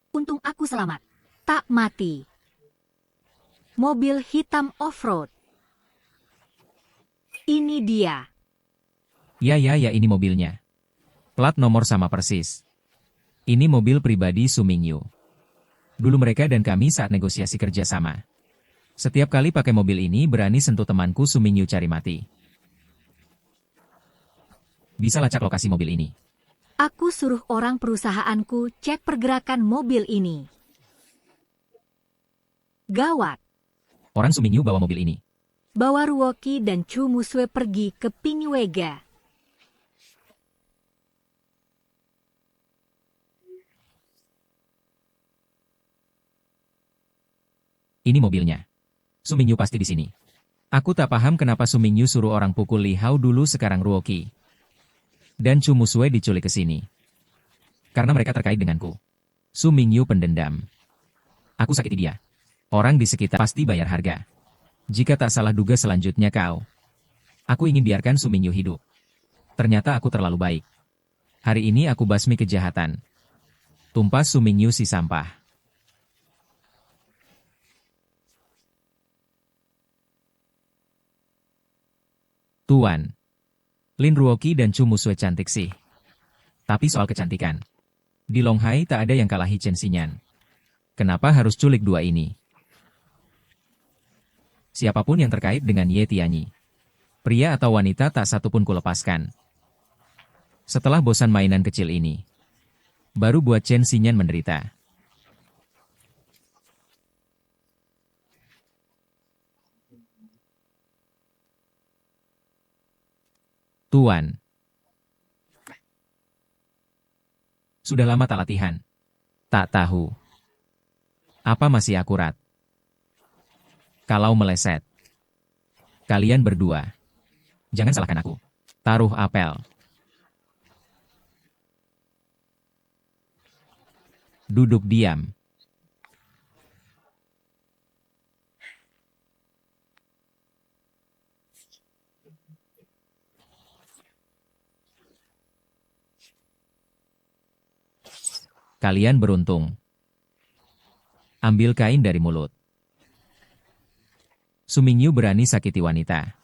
Speaker 2: Untung aku selamat. Tak mati. Mobil hitam off-road. Ini dia.
Speaker 1: Ya ini mobilnya. Plat nomor sama persis. Ini mobil pribadi Su Mingyu. Dulu mereka dan kami saat negosiasi kerja sama. Setiap kali pakai mobil ini berani sentuh temanku Su Mingyu cari mati. Bisa lacak lokasi mobil ini.
Speaker 2: Aku suruh orang perusahaanku cek pergerakan mobil ini. Gawat.
Speaker 1: Orang Su Mingyu bawa mobil ini.
Speaker 2: Bawa Ruoki dan Chu Musue pergi ke Pingwega.
Speaker 1: Ini mobilnya. Su Mingyu pasti di sini. Aku tak paham kenapa Su Mingyu suruh orang pukul Li Hao dulu sekarang Ruoki. Dan Chu Musue diculik ke sini. Karena mereka terkait denganku. Su Mingyu pendendam. Aku sakiti dia. Orang di sekitar pasti bayar harga. Jika tak salah duga selanjutnya kau. Aku ingin biarkan Su Mingyu hidup. Ternyata aku terlalu baik. Hari ini aku basmi kejahatan. Tumpas Su Mingyu si sampah. Tuan. Lin Ruoki dan Chu Musue cantik sih. Tapi soal kecantikan. Di Longhai tak ada yang kalahi Chen Xinyan. Kenapa harus culik dua ini? Siapapun yang terkait dengan Ye Tianyi. Pria atau wanita tak satu pun kulepaskan. Setelah bosan mainan kecil ini. Baru buat Chen Xinyan menderita. Tuan. Sudah lama tak latihan. Tak tahu. Apa masih akurat? Kalau meleset. Kalian berdua. Jangan salahkan aku. Taruh apel. Duduk diam. Kalian beruntung. Ambil kain dari mulut. Su Mingyu berani sakiti wanita.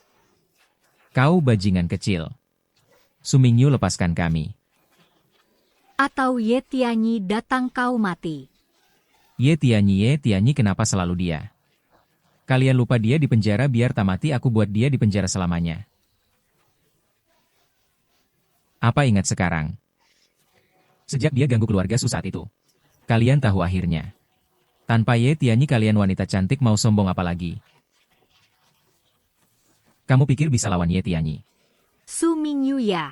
Speaker 1: Kau bajingan kecil. Su Mingyu lepaskan kami.
Speaker 2: Atau Ye Tianyi datang kau mati.
Speaker 1: Ye Tianyi kenapa selalu dia? Kalian lupa dia di penjara biar tak mati aku buat dia di penjara selamanya. Apa ingat sekarang? Sejak dia ganggu keluarga Su saat itu. Kalian tahu akhirnya. Tanpa Ye Tianyi kalian wanita cantik mau sombong apa lagi? Kamu pikir bisa lawan Ye Tianyi?
Speaker 2: Su Mingyu ya.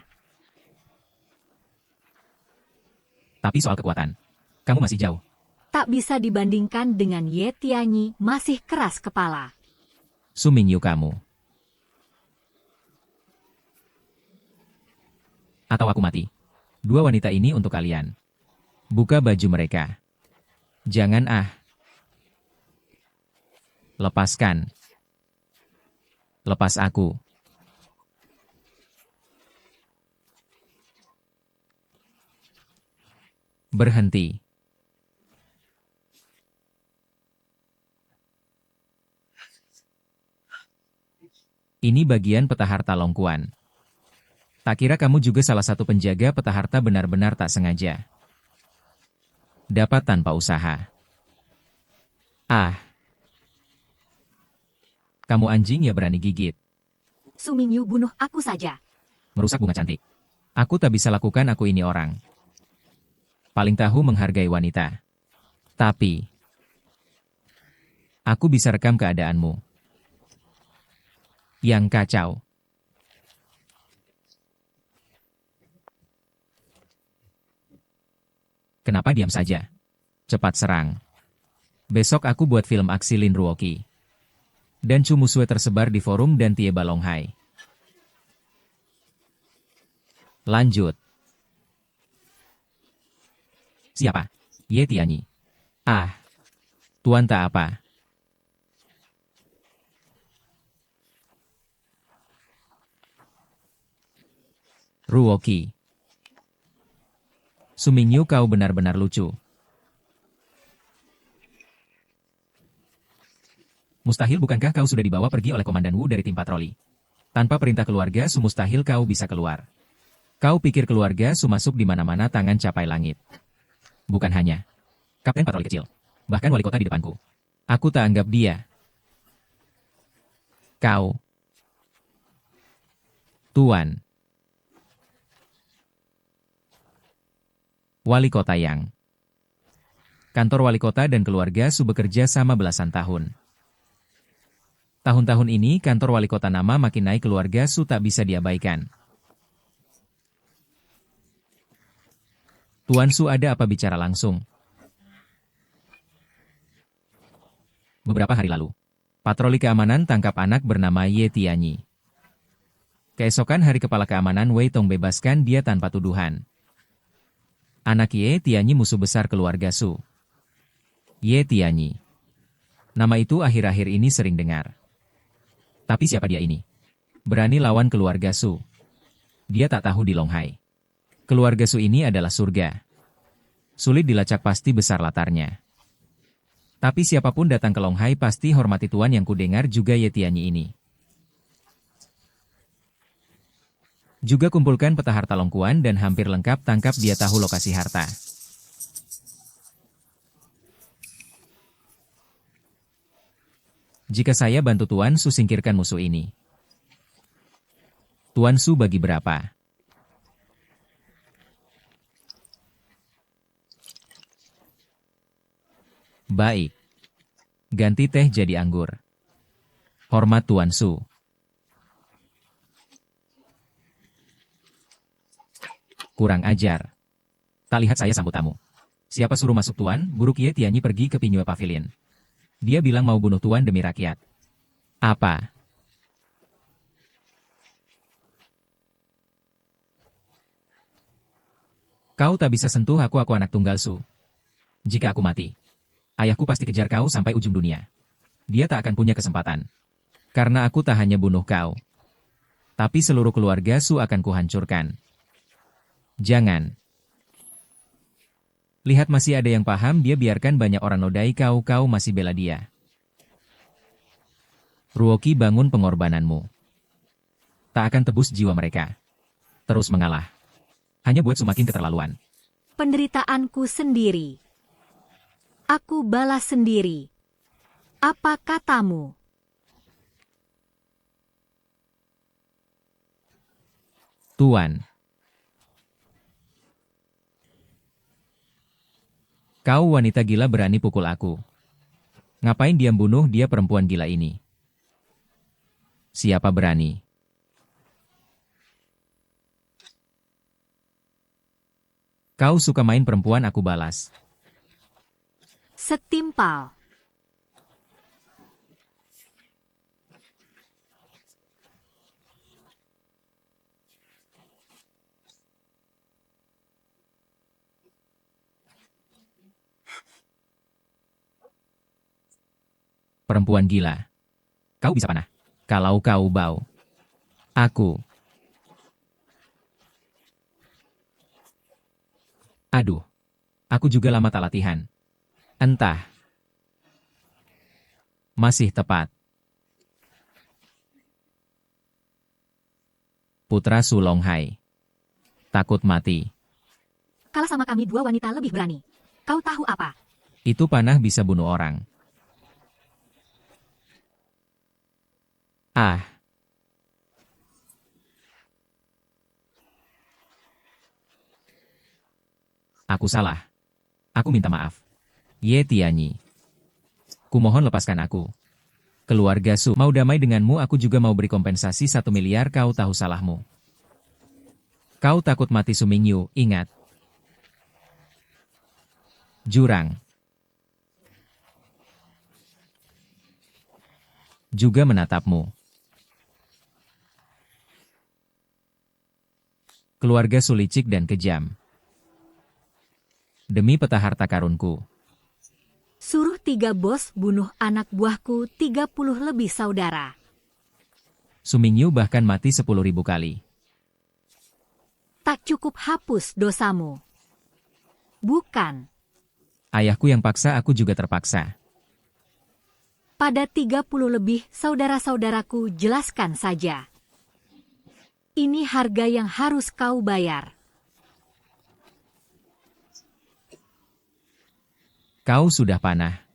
Speaker 1: Tapi soal kekuatan, kamu masih jauh.
Speaker 2: Tak bisa dibandingkan dengan Ye Tianyi, masih keras kepala.
Speaker 1: Su Mingyu kamu. Atau aku mati. Dua wanita ini untuk kalian. Buka baju mereka. Jangan ah. Lepaskan. Lepas aku. Berhenti. Ini bagian peta harta Longkuan. Tak kira kamu juga salah satu penjaga peta harta, benar-benar tak sengaja. Dapat tanpa usaha. Ah. Kamu anjing ya, berani gigit.
Speaker 2: Su Mingyu, bunuh aku saja.
Speaker 1: Merusak bunga cantik. Aku tak bisa lakukan, aku ini orang. Paling tahu menghargai wanita. Tapi aku bisa rekam keadaanmu. Yang kacau. Kenapa diam saja? Cepat serang. Besok aku buat film aksi Lin Ruoqi. Dan Chu Musue tersebar di forum dan Tie Balonghai. Lanjut. Siapa? Ye Tianyi. Ah. Tuan tak apa. Ruoqi. Su Mingyu, kau benar-benar lucu. Mustahil, bukankah kau sudah dibawa pergi oleh Komandan Wu dari tim patroli? Tanpa perintah keluarga Su, mustahil kau bisa keluar. Kau pikir keluarga Su masuk di mana-mana tangan capai langit? Bukan hanya kapten patroli kecil, bahkan wali kota di depanku. Aku tak anggap dia. Kau. Tuan. Wali kota yang. Kantor wali kota dan keluarga Su bekerja sama belasan tahun. Tahun-tahun ini kantor wali kota nama makin naik, keluarga Su tak bisa diabaikan. Tuan Su, ada apa, bicara langsung? Beberapa hari lalu, patroli keamanan tangkap anak bernama Ye Tianyi. Keesokan hari kepala keamanan Wei Tong bebaskan dia tanpa tuduhan. Anak Ye Tianyi musuh besar keluarga Su. Ye Tianyi. Nama itu akhir-akhir ini sering dengar. Tapi siapa dia ini? Berani lawan keluarga Su. Dia tak tahu di Longhai. Keluarga Su ini adalah surga. Sulit dilacak, pasti besar latarnya. Tapi siapapun datang ke Longhai pasti hormati tuan, yang kudengar juga Ye Tianyi ini. Juga kumpulkan peta harta Longkuan dan hampir lengkap, tangkap dia, tahu lokasi harta. Jika saya bantu Tuan Su singkirkan musuh ini, Tuan Su bagi berapa? Baik. Ganti teh jadi anggur. Hormat Tuan Su. Kurang ajar. Tak lihat saya sambut tamu. Siapa suruh masuk Tuan? Buruk. Ye Tianyi pergi ke Pinyue Pavilion. Dia bilang mau bunuh Tuan demi rakyat. Apa? Kau tak bisa sentuh aku anak tunggal Su. Jika aku mati, ayahku pasti kejar kau sampai ujung dunia. Dia tak akan punya kesempatan. Karena aku tak hanya bunuh kau, tapi seluruh keluarga Su akan kuhancurkan. Jangan. Lihat, masih ada yang paham dia, biarkan banyak orang nodai kau, kau masih bela dia. Ruoqi, bangun, pengorbananmu tak akan tebus jiwa mereka. Terus mengalah hanya buat semakin keterlaluan.
Speaker 2: Penderitaanku sendiri. Aku balas sendiri. Apa katamu?
Speaker 1: Tuan. Kau wanita gila berani pukul aku. Ngapain diam, bunuh dia, perempuan gila ini. Siapa berani? Kau suka main perempuan, aku balas.
Speaker 2: setimpal.
Speaker 1: Perempuan gila. Kau bisa panah. Kalau kau bau. Aku. Aduh. Aku juga lama tak latihan. Entah. Masih tepat. Putra Sulonghai. Takut mati.
Speaker 2: Kalah sama kami dua wanita lebih berani. Kau tahu apa?
Speaker 1: Itu panah bisa bunuh orang. Ah. Aku salah. Aku minta maaf. Ye Tianyi. Kumohon lepaskan aku. Keluarga Su mau damai denganmu, aku juga mau beri kompensasi 1 miliar, kau tahu salahmu. Kau takut mati Su Mingyu, ingat. Jurang. Juga menatapmu. Keluarga Su licik dan kejam. Demi peta harta karunku.
Speaker 2: Suruh 3 bos bunuh anak buahku 30 lebih saudara.
Speaker 1: Su Mingyu bahkan mati 10.000 kali.
Speaker 2: Tak cukup hapus dosamu. Bukan.
Speaker 1: Ayahku yang paksa, aku juga terpaksa.
Speaker 2: Pada 30 lebih saudara-saudaraku, jelaskan saja. Ini harga yang harus kau bayar.
Speaker 1: Kau sudah panah.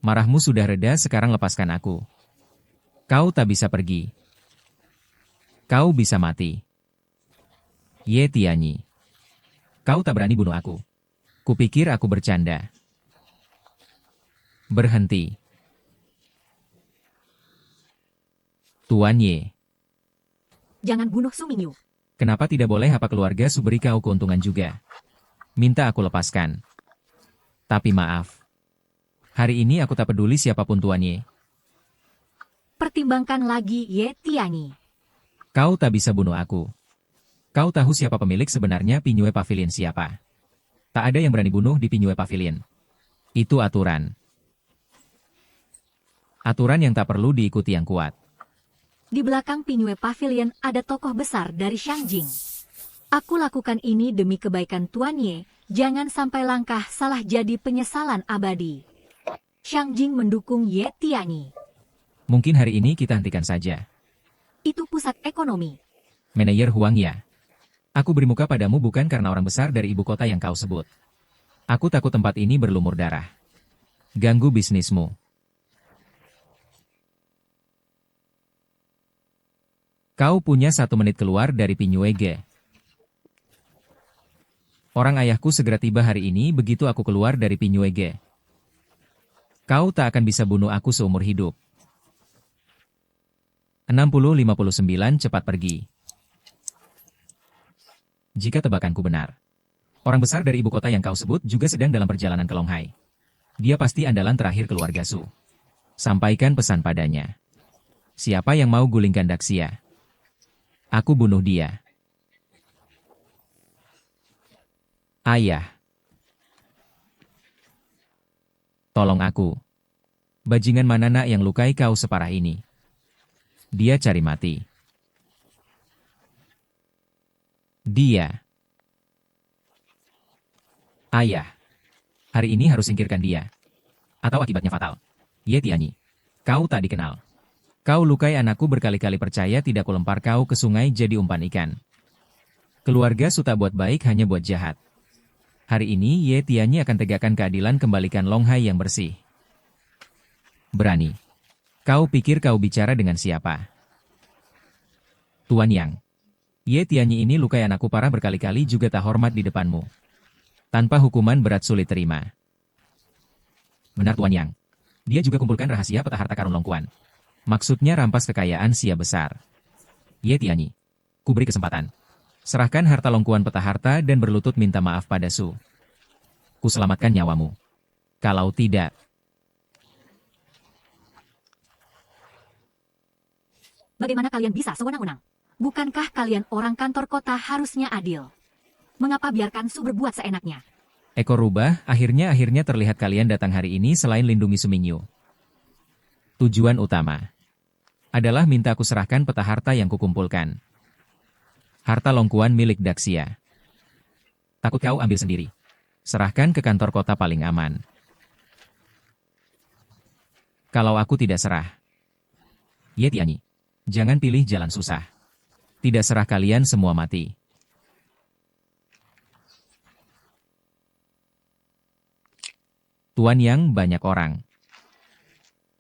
Speaker 1: Marahmu sudah reda, sekarang lepaskan aku. Kau tak bisa pergi. Kau bisa mati. Ye Tianyi. Kau tak berani bunuh aku. Kupikir aku bercanda. Berhenti. Tuan Ye.
Speaker 2: Jangan bunuh Su Mingyu.
Speaker 1: Kenapa tidak boleh? Apa keluarga Su beri kau keuntungan juga? Minta aku lepaskan. Tapi maaf. Hari ini aku tak peduli siapapun Tuan Ye.
Speaker 2: Pertimbangkan lagi, Ye Tianyi.
Speaker 1: Kau tak bisa bunuh aku. Kau tahu siapa pemilik sebenarnya Pinyue Pavilion siapa? Tak ada yang berani bunuh di Pinyue Pavilion. Itu aturan. Aturan yang tak perlu diikuti yang kuat.
Speaker 2: Di belakang Pinyue Pavilion ada tokoh besar dari Shangjing. Aku lakukan ini demi kebaikan Tuan Ye. Jangan sampai langkah salah jadi penyesalan abadi. Shangjing mendukung Ye Tianyi.
Speaker 1: Mungkin hari ini kita hentikan saja.
Speaker 2: Itu pusat ekonomi.
Speaker 1: Manajer Huang Ya. Aku beri muka padamu bukan karena orang besar dari ibu kota yang kau sebut. Aku takut tempat ini berlumur darah. Ganggu bisnismu. Kau punya 1 menit keluar dari Pinyue Ge. Orang ayahku segera tiba hari ini begitu aku keluar dari Pinyue Ge. Kau tak akan bisa bunuh aku seumur hidup. 60-59 cepat pergi. Jika tebakanku benar. Orang besar dari ibu kota yang kau sebut juga sedang dalam perjalanan ke Longhai. Dia pasti andalan terakhir keluarga Su. Sampaikan pesan padanya. Siapa yang mau gulingkan Daxia? Aku bunuh dia. Ayah. Tolong aku. Bajingan mana nak yang lukai kau separah ini? Dia cari mati. Dia. Ayah. Hari ini harus singkirkan dia. Atau akibatnya fatal. Ye Tianyi. Kau tak dikenal. Kau lukai anakku berkali-kali, percaya tidak kulempar kau ke sungai jadi umpan ikan. Keluarga Su tak buat baik, hanya buat jahat. Hari ini Ye Tianyi akan tegakkan keadilan, kembalikan Longhai yang bersih. Berani. Kau pikir kau bicara dengan siapa? Tuan Yang. Ye Tianyi ini lukai anakku parah berkali-kali juga tak hormat di depanmu. Tanpa hukuman berat sulit terima. Benar Tuan Yang. Dia juga kumpulkan rahasia peta harta karun Longkuan. Maksudnya rampas kekayaan Sia besar. Ye Tianyi. Ku beri kesempatan. Serahkan harta Longkuan, peta harta, dan berlutut minta maaf pada Su. Ku selamatkan nyawamu. Kalau tidak,
Speaker 2: Bagaimana kalian bisa sewenang-wenang? Bukankah kalian orang kantor kota harusnya adil? Mengapa biarkan Su berbuat seenaknya?
Speaker 1: ekor rubah, akhirnya terlihat kalian datang hari ini selain lindungi Sumingyu. Tujuan utama adalah minta aku serahkan peta harta yang kukumpulkan. Harta Longkuan milik Daxia. Takut kau ambil sendiri. Serahkan ke kantor kota paling aman. Kalau aku tidak serah. Ye Tianyi, jangan pilih jalan susah. Tidak serah kalian semua mati. Tuan Yang banyak orang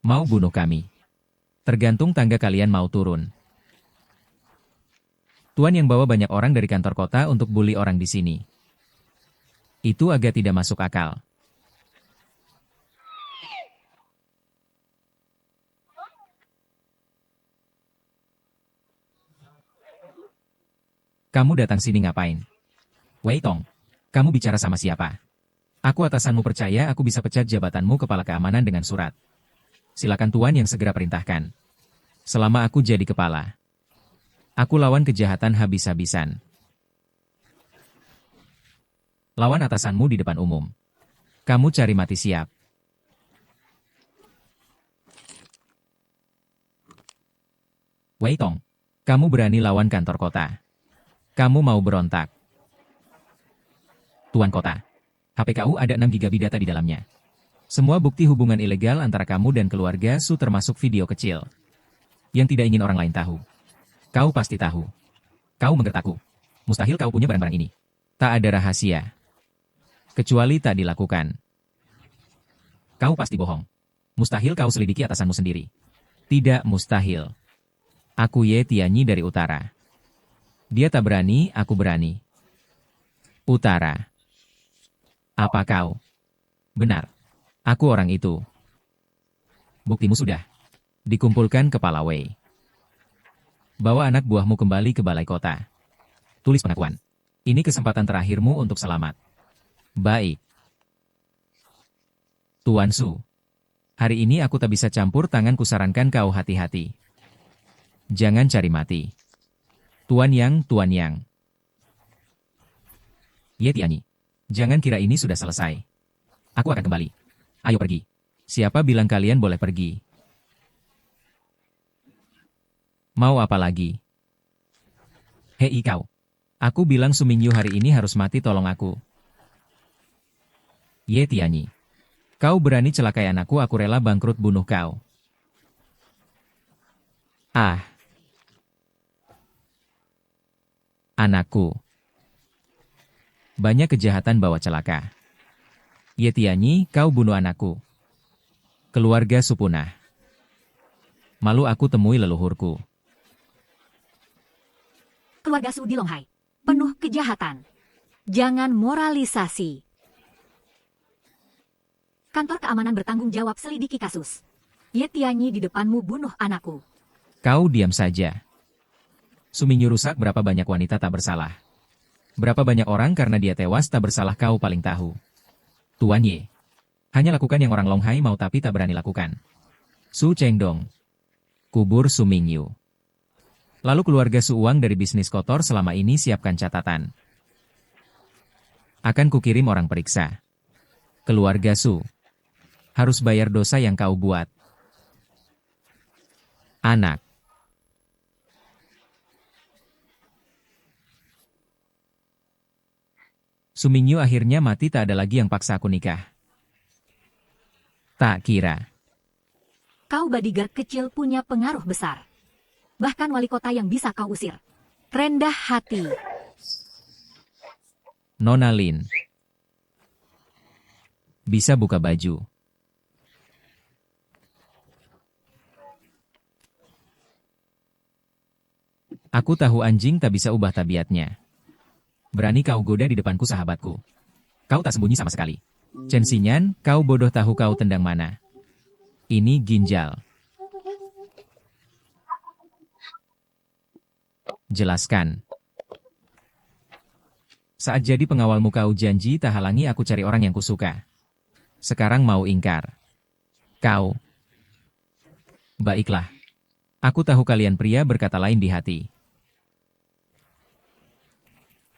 Speaker 1: mau bunuh kami. Tergantung tangga kalian mau turun. Tuan Yang bawa banyak orang dari kantor kota untuk bully orang di sini. Itu agak tidak masuk akal. Kamu datang sini ngapain? Wei Tong, kamu bicara sama siapa? Aku atasanmu, percaya aku bisa pecat jabatanmu kepala keamanan dengan surat. Silakan Tuan Yang segera perintahkan. Selama aku jadi kepala, aku lawan kejahatan habis-habisan. Lawan atasanmu di depan umum. Kamu cari mati siap. Wei Tong, kamu berani lawan kantor kota. Kamu mau berontak. Tuan kota, HPKU ada 6 GB data di dalamnya. Semua bukti hubungan ilegal antara kamu dan keluarga Su, termasuk video kecil. Yang tidak ingin orang lain tahu. Kau pasti tahu. Kau menggertakku. Mustahil kau punya barang-barang ini. Tak ada rahasia. Kecuali tak dilakukan. Kau pasti bohong. Mustahil kau selidiki atasanmu sendiri. Tidak mustahil. Aku Ye Tianyi dari utara. Dia tak berani, aku berani. Utara. Apa kau? Benar. Aku orang itu. Buktimu sudah dikumpulkan kepala Wei. Bawa anak buahmu kembali ke balai kota. Tulis pengakuan. Ini kesempatan terakhirmu untuk selamat. Baik. Tuan Su. Hari ini aku tak bisa campur tangan, kusarankan kau hati-hati. Jangan cari mati. Tuan Yang. Ye Tianyi, jangan kira ini sudah selesai. Aku akan kembali. Ayo pergi. Siapa bilang kalian boleh pergi? Mau apa lagi? Hei kau. Aku bilang Sumingyu hari ini harus mati, tolong aku. Ye Tianyi. Kau berani celakai anakku, aku rela bangkrut bunuh kau. Ah. Anakku. Banyak kejahatan bawa celaka. Ye Tianyi, kau bunuh anakku. Keluarga Su punah. Malu aku temui leluhurku.
Speaker 2: Keluarga Su di Longhai. Penuh kejahatan. Jangan moralisasi. Kantor keamanan bertanggung jawab selidiki kasus. Ye Tianyi, di depanmu bunuh anakku.
Speaker 1: Kau diam saja. Sumingyu rusak, berapa banyak wanita tak bersalah. Berapa banyak orang karena dia tewas tak bersalah, kau paling tahu. Tuan Ye. Hanya lakukan yang orang Longhai mau tapi tak berani lakukan. Su Chengdong. Kubur Sumingyu. Lalu keluarga Su uang dari bisnis kotor selama ini, siapkan catatan. Akan kukirim orang periksa. Keluarga Su harus bayar dosa yang kau buat. Anak. Sumingyu akhirnya mati, tak ada lagi yang paksa aku nikah. Tak kira.
Speaker 2: Kau bodyguard kecil punya pengaruh besar. Bahkan wali kota yang bisa kau usir. Rendah hati.
Speaker 1: Nona Lin. Bisa buka baju. Aku tahu anjing tak bisa ubah tabiatnya. Berani kau goda di depanku, sahabatku. Kau tak sembunyi sama sekali. Chen Xinyan, kau bodoh, tahu kau tendang mana? Ini ginjal. Jelaskan. Saat jadi pengawalmu kau janji tak halangi aku cari orang yang kusuka. Sekarang mau ingkar. Kau. Baiklah. Aku tahu kalian pria berkata lain di hati.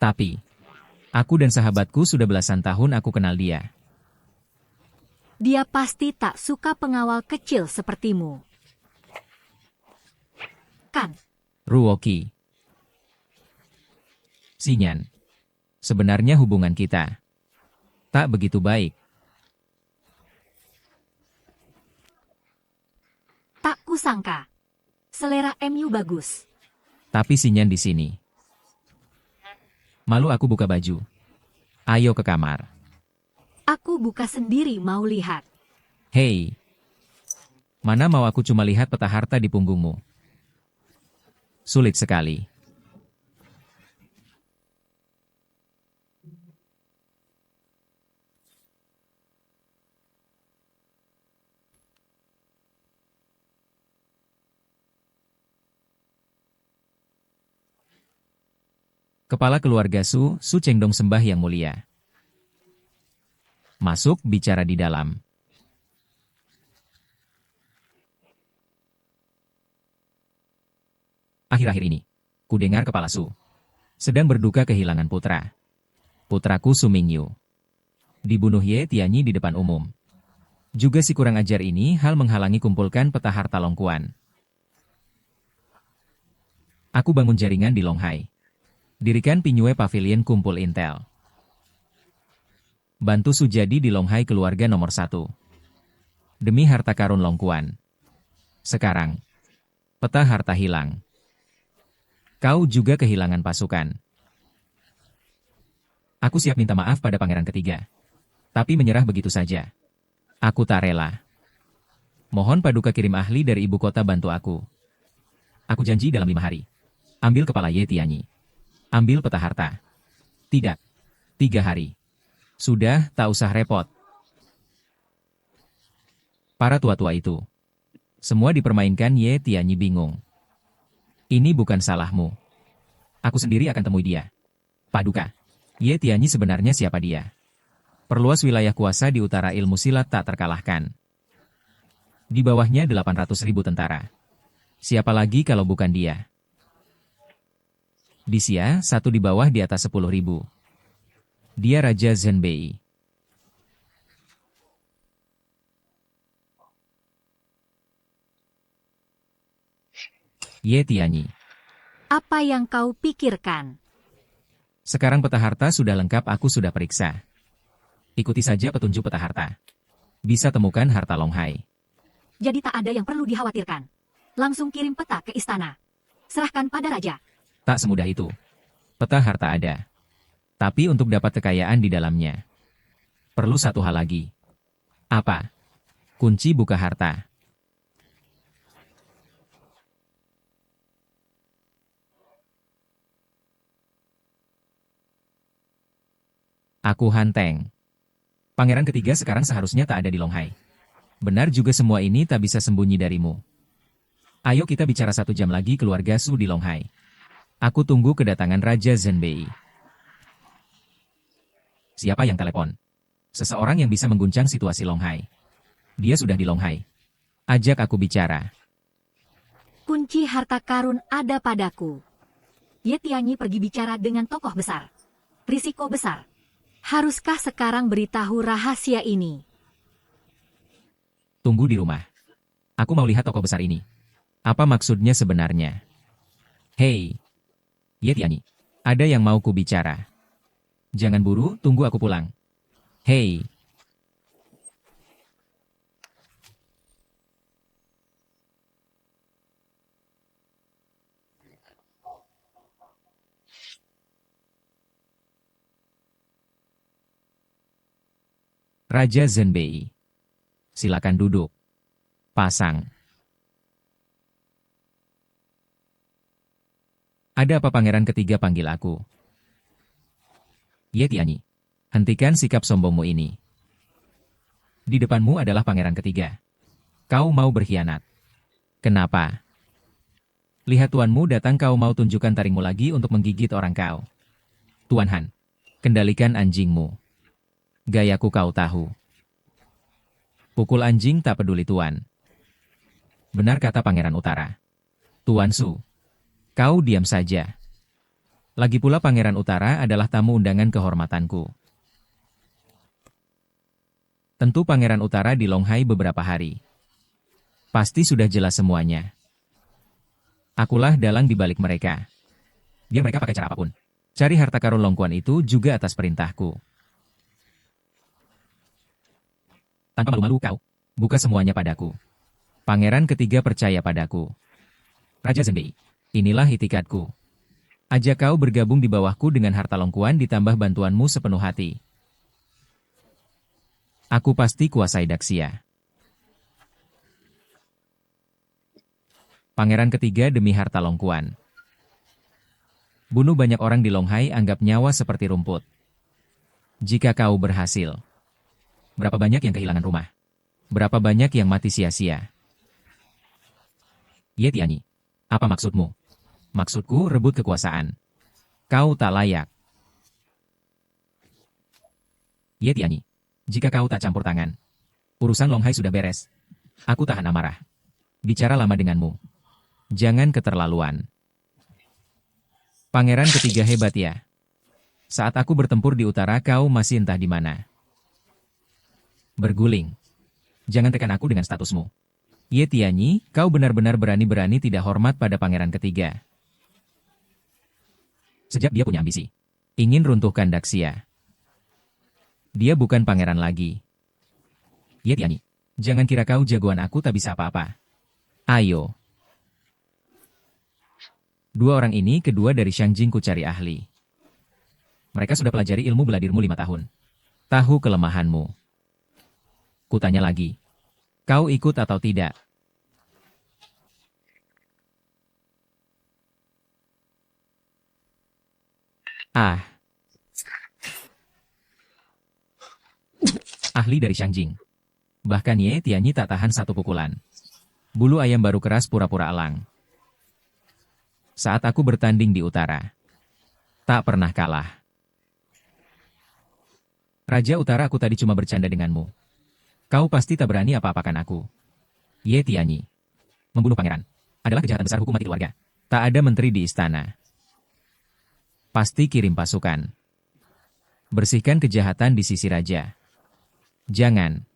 Speaker 1: Tapi, aku dan sahabatku sudah belasan tahun aku kenal dia.
Speaker 2: Dia pasti tak suka pengawal kecil sepertimu. Kan?
Speaker 1: Ruoki. Sinyan. Sebenarnya hubungan kita tak begitu baik.
Speaker 2: Tak kusangka. Selera MU bagus.
Speaker 1: Tapi Sinyan di sini. Malu aku buka baju. Ayo ke kamar.
Speaker 2: Aku buka sendiri mau lihat.
Speaker 1: Hei. Mana mau aku cuma lihat peta harta di punggungmu. Sulit sekali. Kepala keluarga Su Chengdong sembah yang mulia. Masuk bicara di dalam. Akhir-akhir ini, ku dengar kepala Su sedang berduka kehilangan putra. Putraku Su Mingyu dibunuh Ye Tianyi di depan umum. Juga si kurang ajar ini hal menghalangi kumpulkan peta harta Longkuan. Aku bangun jaringan di Longhai. Dirikan Pinyue Pavilion kumpul intel. Bantu Sujadi di Longhai keluarga nomor 1. Demi harta karun Longkuan. Sekarang, peta harta hilang. Kau juga kehilangan pasukan. Aku siap minta maaf pada pangeran ketiga. Tapi menyerah begitu saja. Aku tak rela. Mohon Paduka kirim ahli dari ibu kota bantu aku. Aku janji dalam 5 hari. Ambil kepala Ye Tianyi. Ambil peta harta. Tidak. 3 hari. Sudah, tak usah repot. Para tua-tua itu. Semua dipermainkan Ye Tianyi bingung. Ini bukan salahmu. Aku sendiri akan temui dia. Paduka. Ye Tianyi sebenarnya siapa dia? Perluas wilayah kuasa di utara ilmu silat tak terkalahkan. Di bawahnya 800.000 tentara. Siapa lagi kalau bukan dia? Di Xia, 1 di bawah di atas 10.000. Dia Raja Zhenbei. Ye Tianyi.
Speaker 2: Apa yang kau pikirkan?
Speaker 1: Sekarang peta harta sudah lengkap, aku sudah periksa. Ikuti saja petunjuk peta harta. Bisa temukan harta Longhai.
Speaker 2: Jadi tak ada yang perlu dikhawatirkan. Langsung kirim peta ke istana. Serahkan pada raja.
Speaker 1: Tak semudah itu. Peta harta ada. Tapi untuk dapat kekayaan di dalamnya, perlu satu hal lagi. Apa? Kunci buka harta. Aku Hanteng. Pangeran ketiga sekarang seharusnya tak ada di Longhai. Benar juga semua ini tak bisa sembunyi darimu. Ayo kita bicara 1 jam lagi keluarga Su di Longhai. Aku tunggu kedatangan Raja Zhenbei. Siapa yang telepon? Seseorang yang bisa mengguncang situasi Longhai. Dia sudah di Longhai. Ajak aku bicara.
Speaker 2: Kunci harta karun ada padaku. Ye Tianyi pergi bicara dengan tokoh besar. Risiko besar. Haruskah sekarang beritahu rahasia ini?
Speaker 1: Tunggu di rumah. Aku mau lihat tokoh besar ini. Apa maksudnya sebenarnya? Hei, Ye Tianyi, ada yang mau ku bicara. Jangan buru, tunggu aku pulang. Hei. Raja Zhenbei. Silakan duduk. Pasang. Ada apa pangeran ketiga panggil aku? Ye Tianyi, hentikan sikap sombongmu ini. Di depanmu adalah pangeran ketiga. Kau mau berkhianat. Kenapa? Lihat tuanmu datang, kau mau tunjukkan taringmu lagi untuk menggigit orang kau. Tuan Han, kendalikan anjingmu. Gayaku kau tahu. Pukul anjing tak peduli tuan. Benar kata Pangeran Utara. Tuan Su, kau diam saja. Lagi pula Pangeran Utara adalah tamu undangan kehormatanku. Tentu Pangeran Utara di Longhai beberapa hari. Pasti sudah jelas semuanya. Akulah dalang di balik mereka. Biar mereka pakai cara apapun. Cari harta karun Longkuan itu juga atas perintahku. Tanpa malu-malu kau, buka semuanya padaku. Pangeran ketiga percaya padaku. Raja Zhengbei, inilah itikadku. Ajak kau bergabung di bawahku dengan harta Longkuan ditambah bantuanmu sepenuh hati. Aku pasti kuasai Daxia. Pangeran ketiga demi harta Longkuan. Bunuh banyak orang di Longhai anggap nyawa seperti rumput. Jika kau berhasil, berapa banyak yang kehilangan rumah? Berapa banyak yang mati sia-sia? Ye Tianyi, apa maksudmu? Maksudku rebut kekuasaan. Kau tak layak. Ye Tianyi, jika kau tak campur tangan, urusan Longhai sudah beres. Aku tahan amarah. Bicara lama denganmu. Jangan keterlaluan. Pangeran ketiga hebat ya. Saat aku bertempur di utara kau masih entah di mana. Berguling. Jangan tekan aku dengan statusmu. Ye Tianyi, kau benar-benar berani-berani tidak hormat pada pangeran ketiga. Sejak dia punya ambisi. Ingin runtuhkan Daxia. Dia bukan pangeran lagi. Ye Tianyi, jangan kira kau jagoan aku tak bisa apa-apa. Ayo. Dua orang ini kedua dari Shangjing ku cari ahli. Mereka sudah pelajari ilmu bela dirimu 5 tahun. Tahu kelemahanmu. Kutanya lagi. Kau ikut atau tidak? Ah. Ahli dari Shangjing. Bahkan Ye Tianyi tak tahan satu pukulan. Bulu ayam baru keras pura-pura elang. Saat aku bertanding di utara, tak pernah kalah. Raja Utara, aku tadi cuma bercanda denganmu. Kau pasti tak berani apa-apakan aku. Ye Tianyi. Membunuh pangeran adalah kejahatan besar, hukum mati keluarga. Tak ada menteri di istana. Pasti kirim pasukan. Bersihkan kejahatan di sisi raja. Jangan.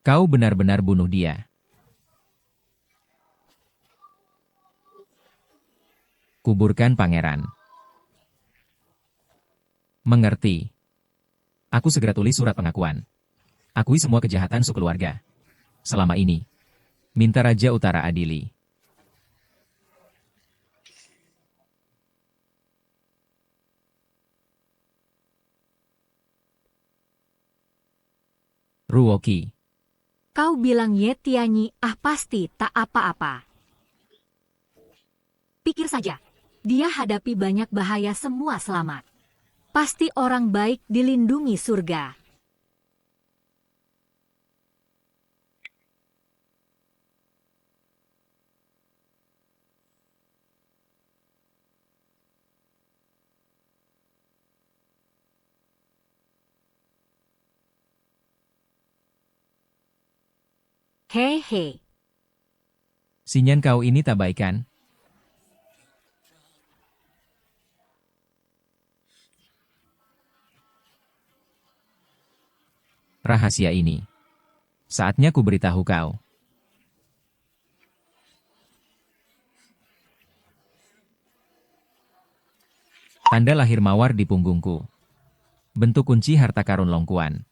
Speaker 1: Kau benar-benar bunuh dia. Kuburkan pangeran. Mengerti. Aku segera tulis surat pengakuan. Akui semua kejahatan sekeluarga. Selama ini. Minta Raja Utara adili. Ruoki.
Speaker 2: Kau bilang Ye Tianyi pasti tak apa-apa. Pikir saja, dia hadapi banyak bahaya semua selamat. Pasti orang baik dilindungi surga. Hehe.
Speaker 1: Sinyan kau ini tak baik kan? Rahasia ini. Saatnya ku beritahu kau. Tanda lahir mawar di punggungku. Bentuk kunci harta karun Longkuan.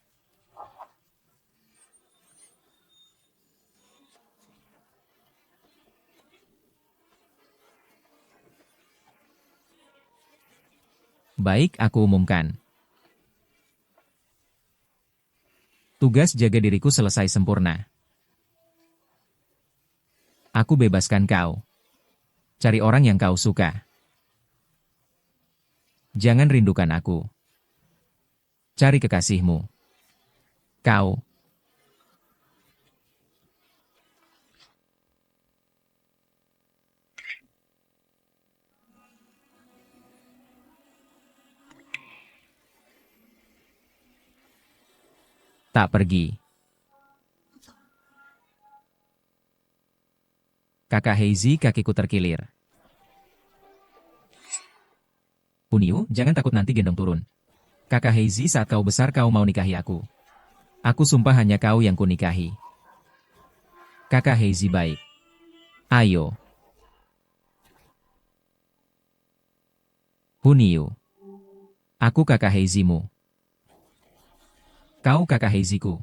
Speaker 1: Baik, aku umumkan. Tugas jaga diriku selesai sempurna. Aku bebaskan kau. Cari orang yang kau suka. Jangan rindukan aku. Cari kekasihmu. Kau. Tak pergi. Kakak Heizi, kakiku terkilir. Huniu, jangan takut nanti gendong turun. Kakak Heizi, saat kau besar kau mau nikahi aku. Aku sumpah hanya kau yang kunikahi. Kakak Heizi baik. Ayo. Huniu. Aku kakak Heizimu. Kau kakak Heiziku.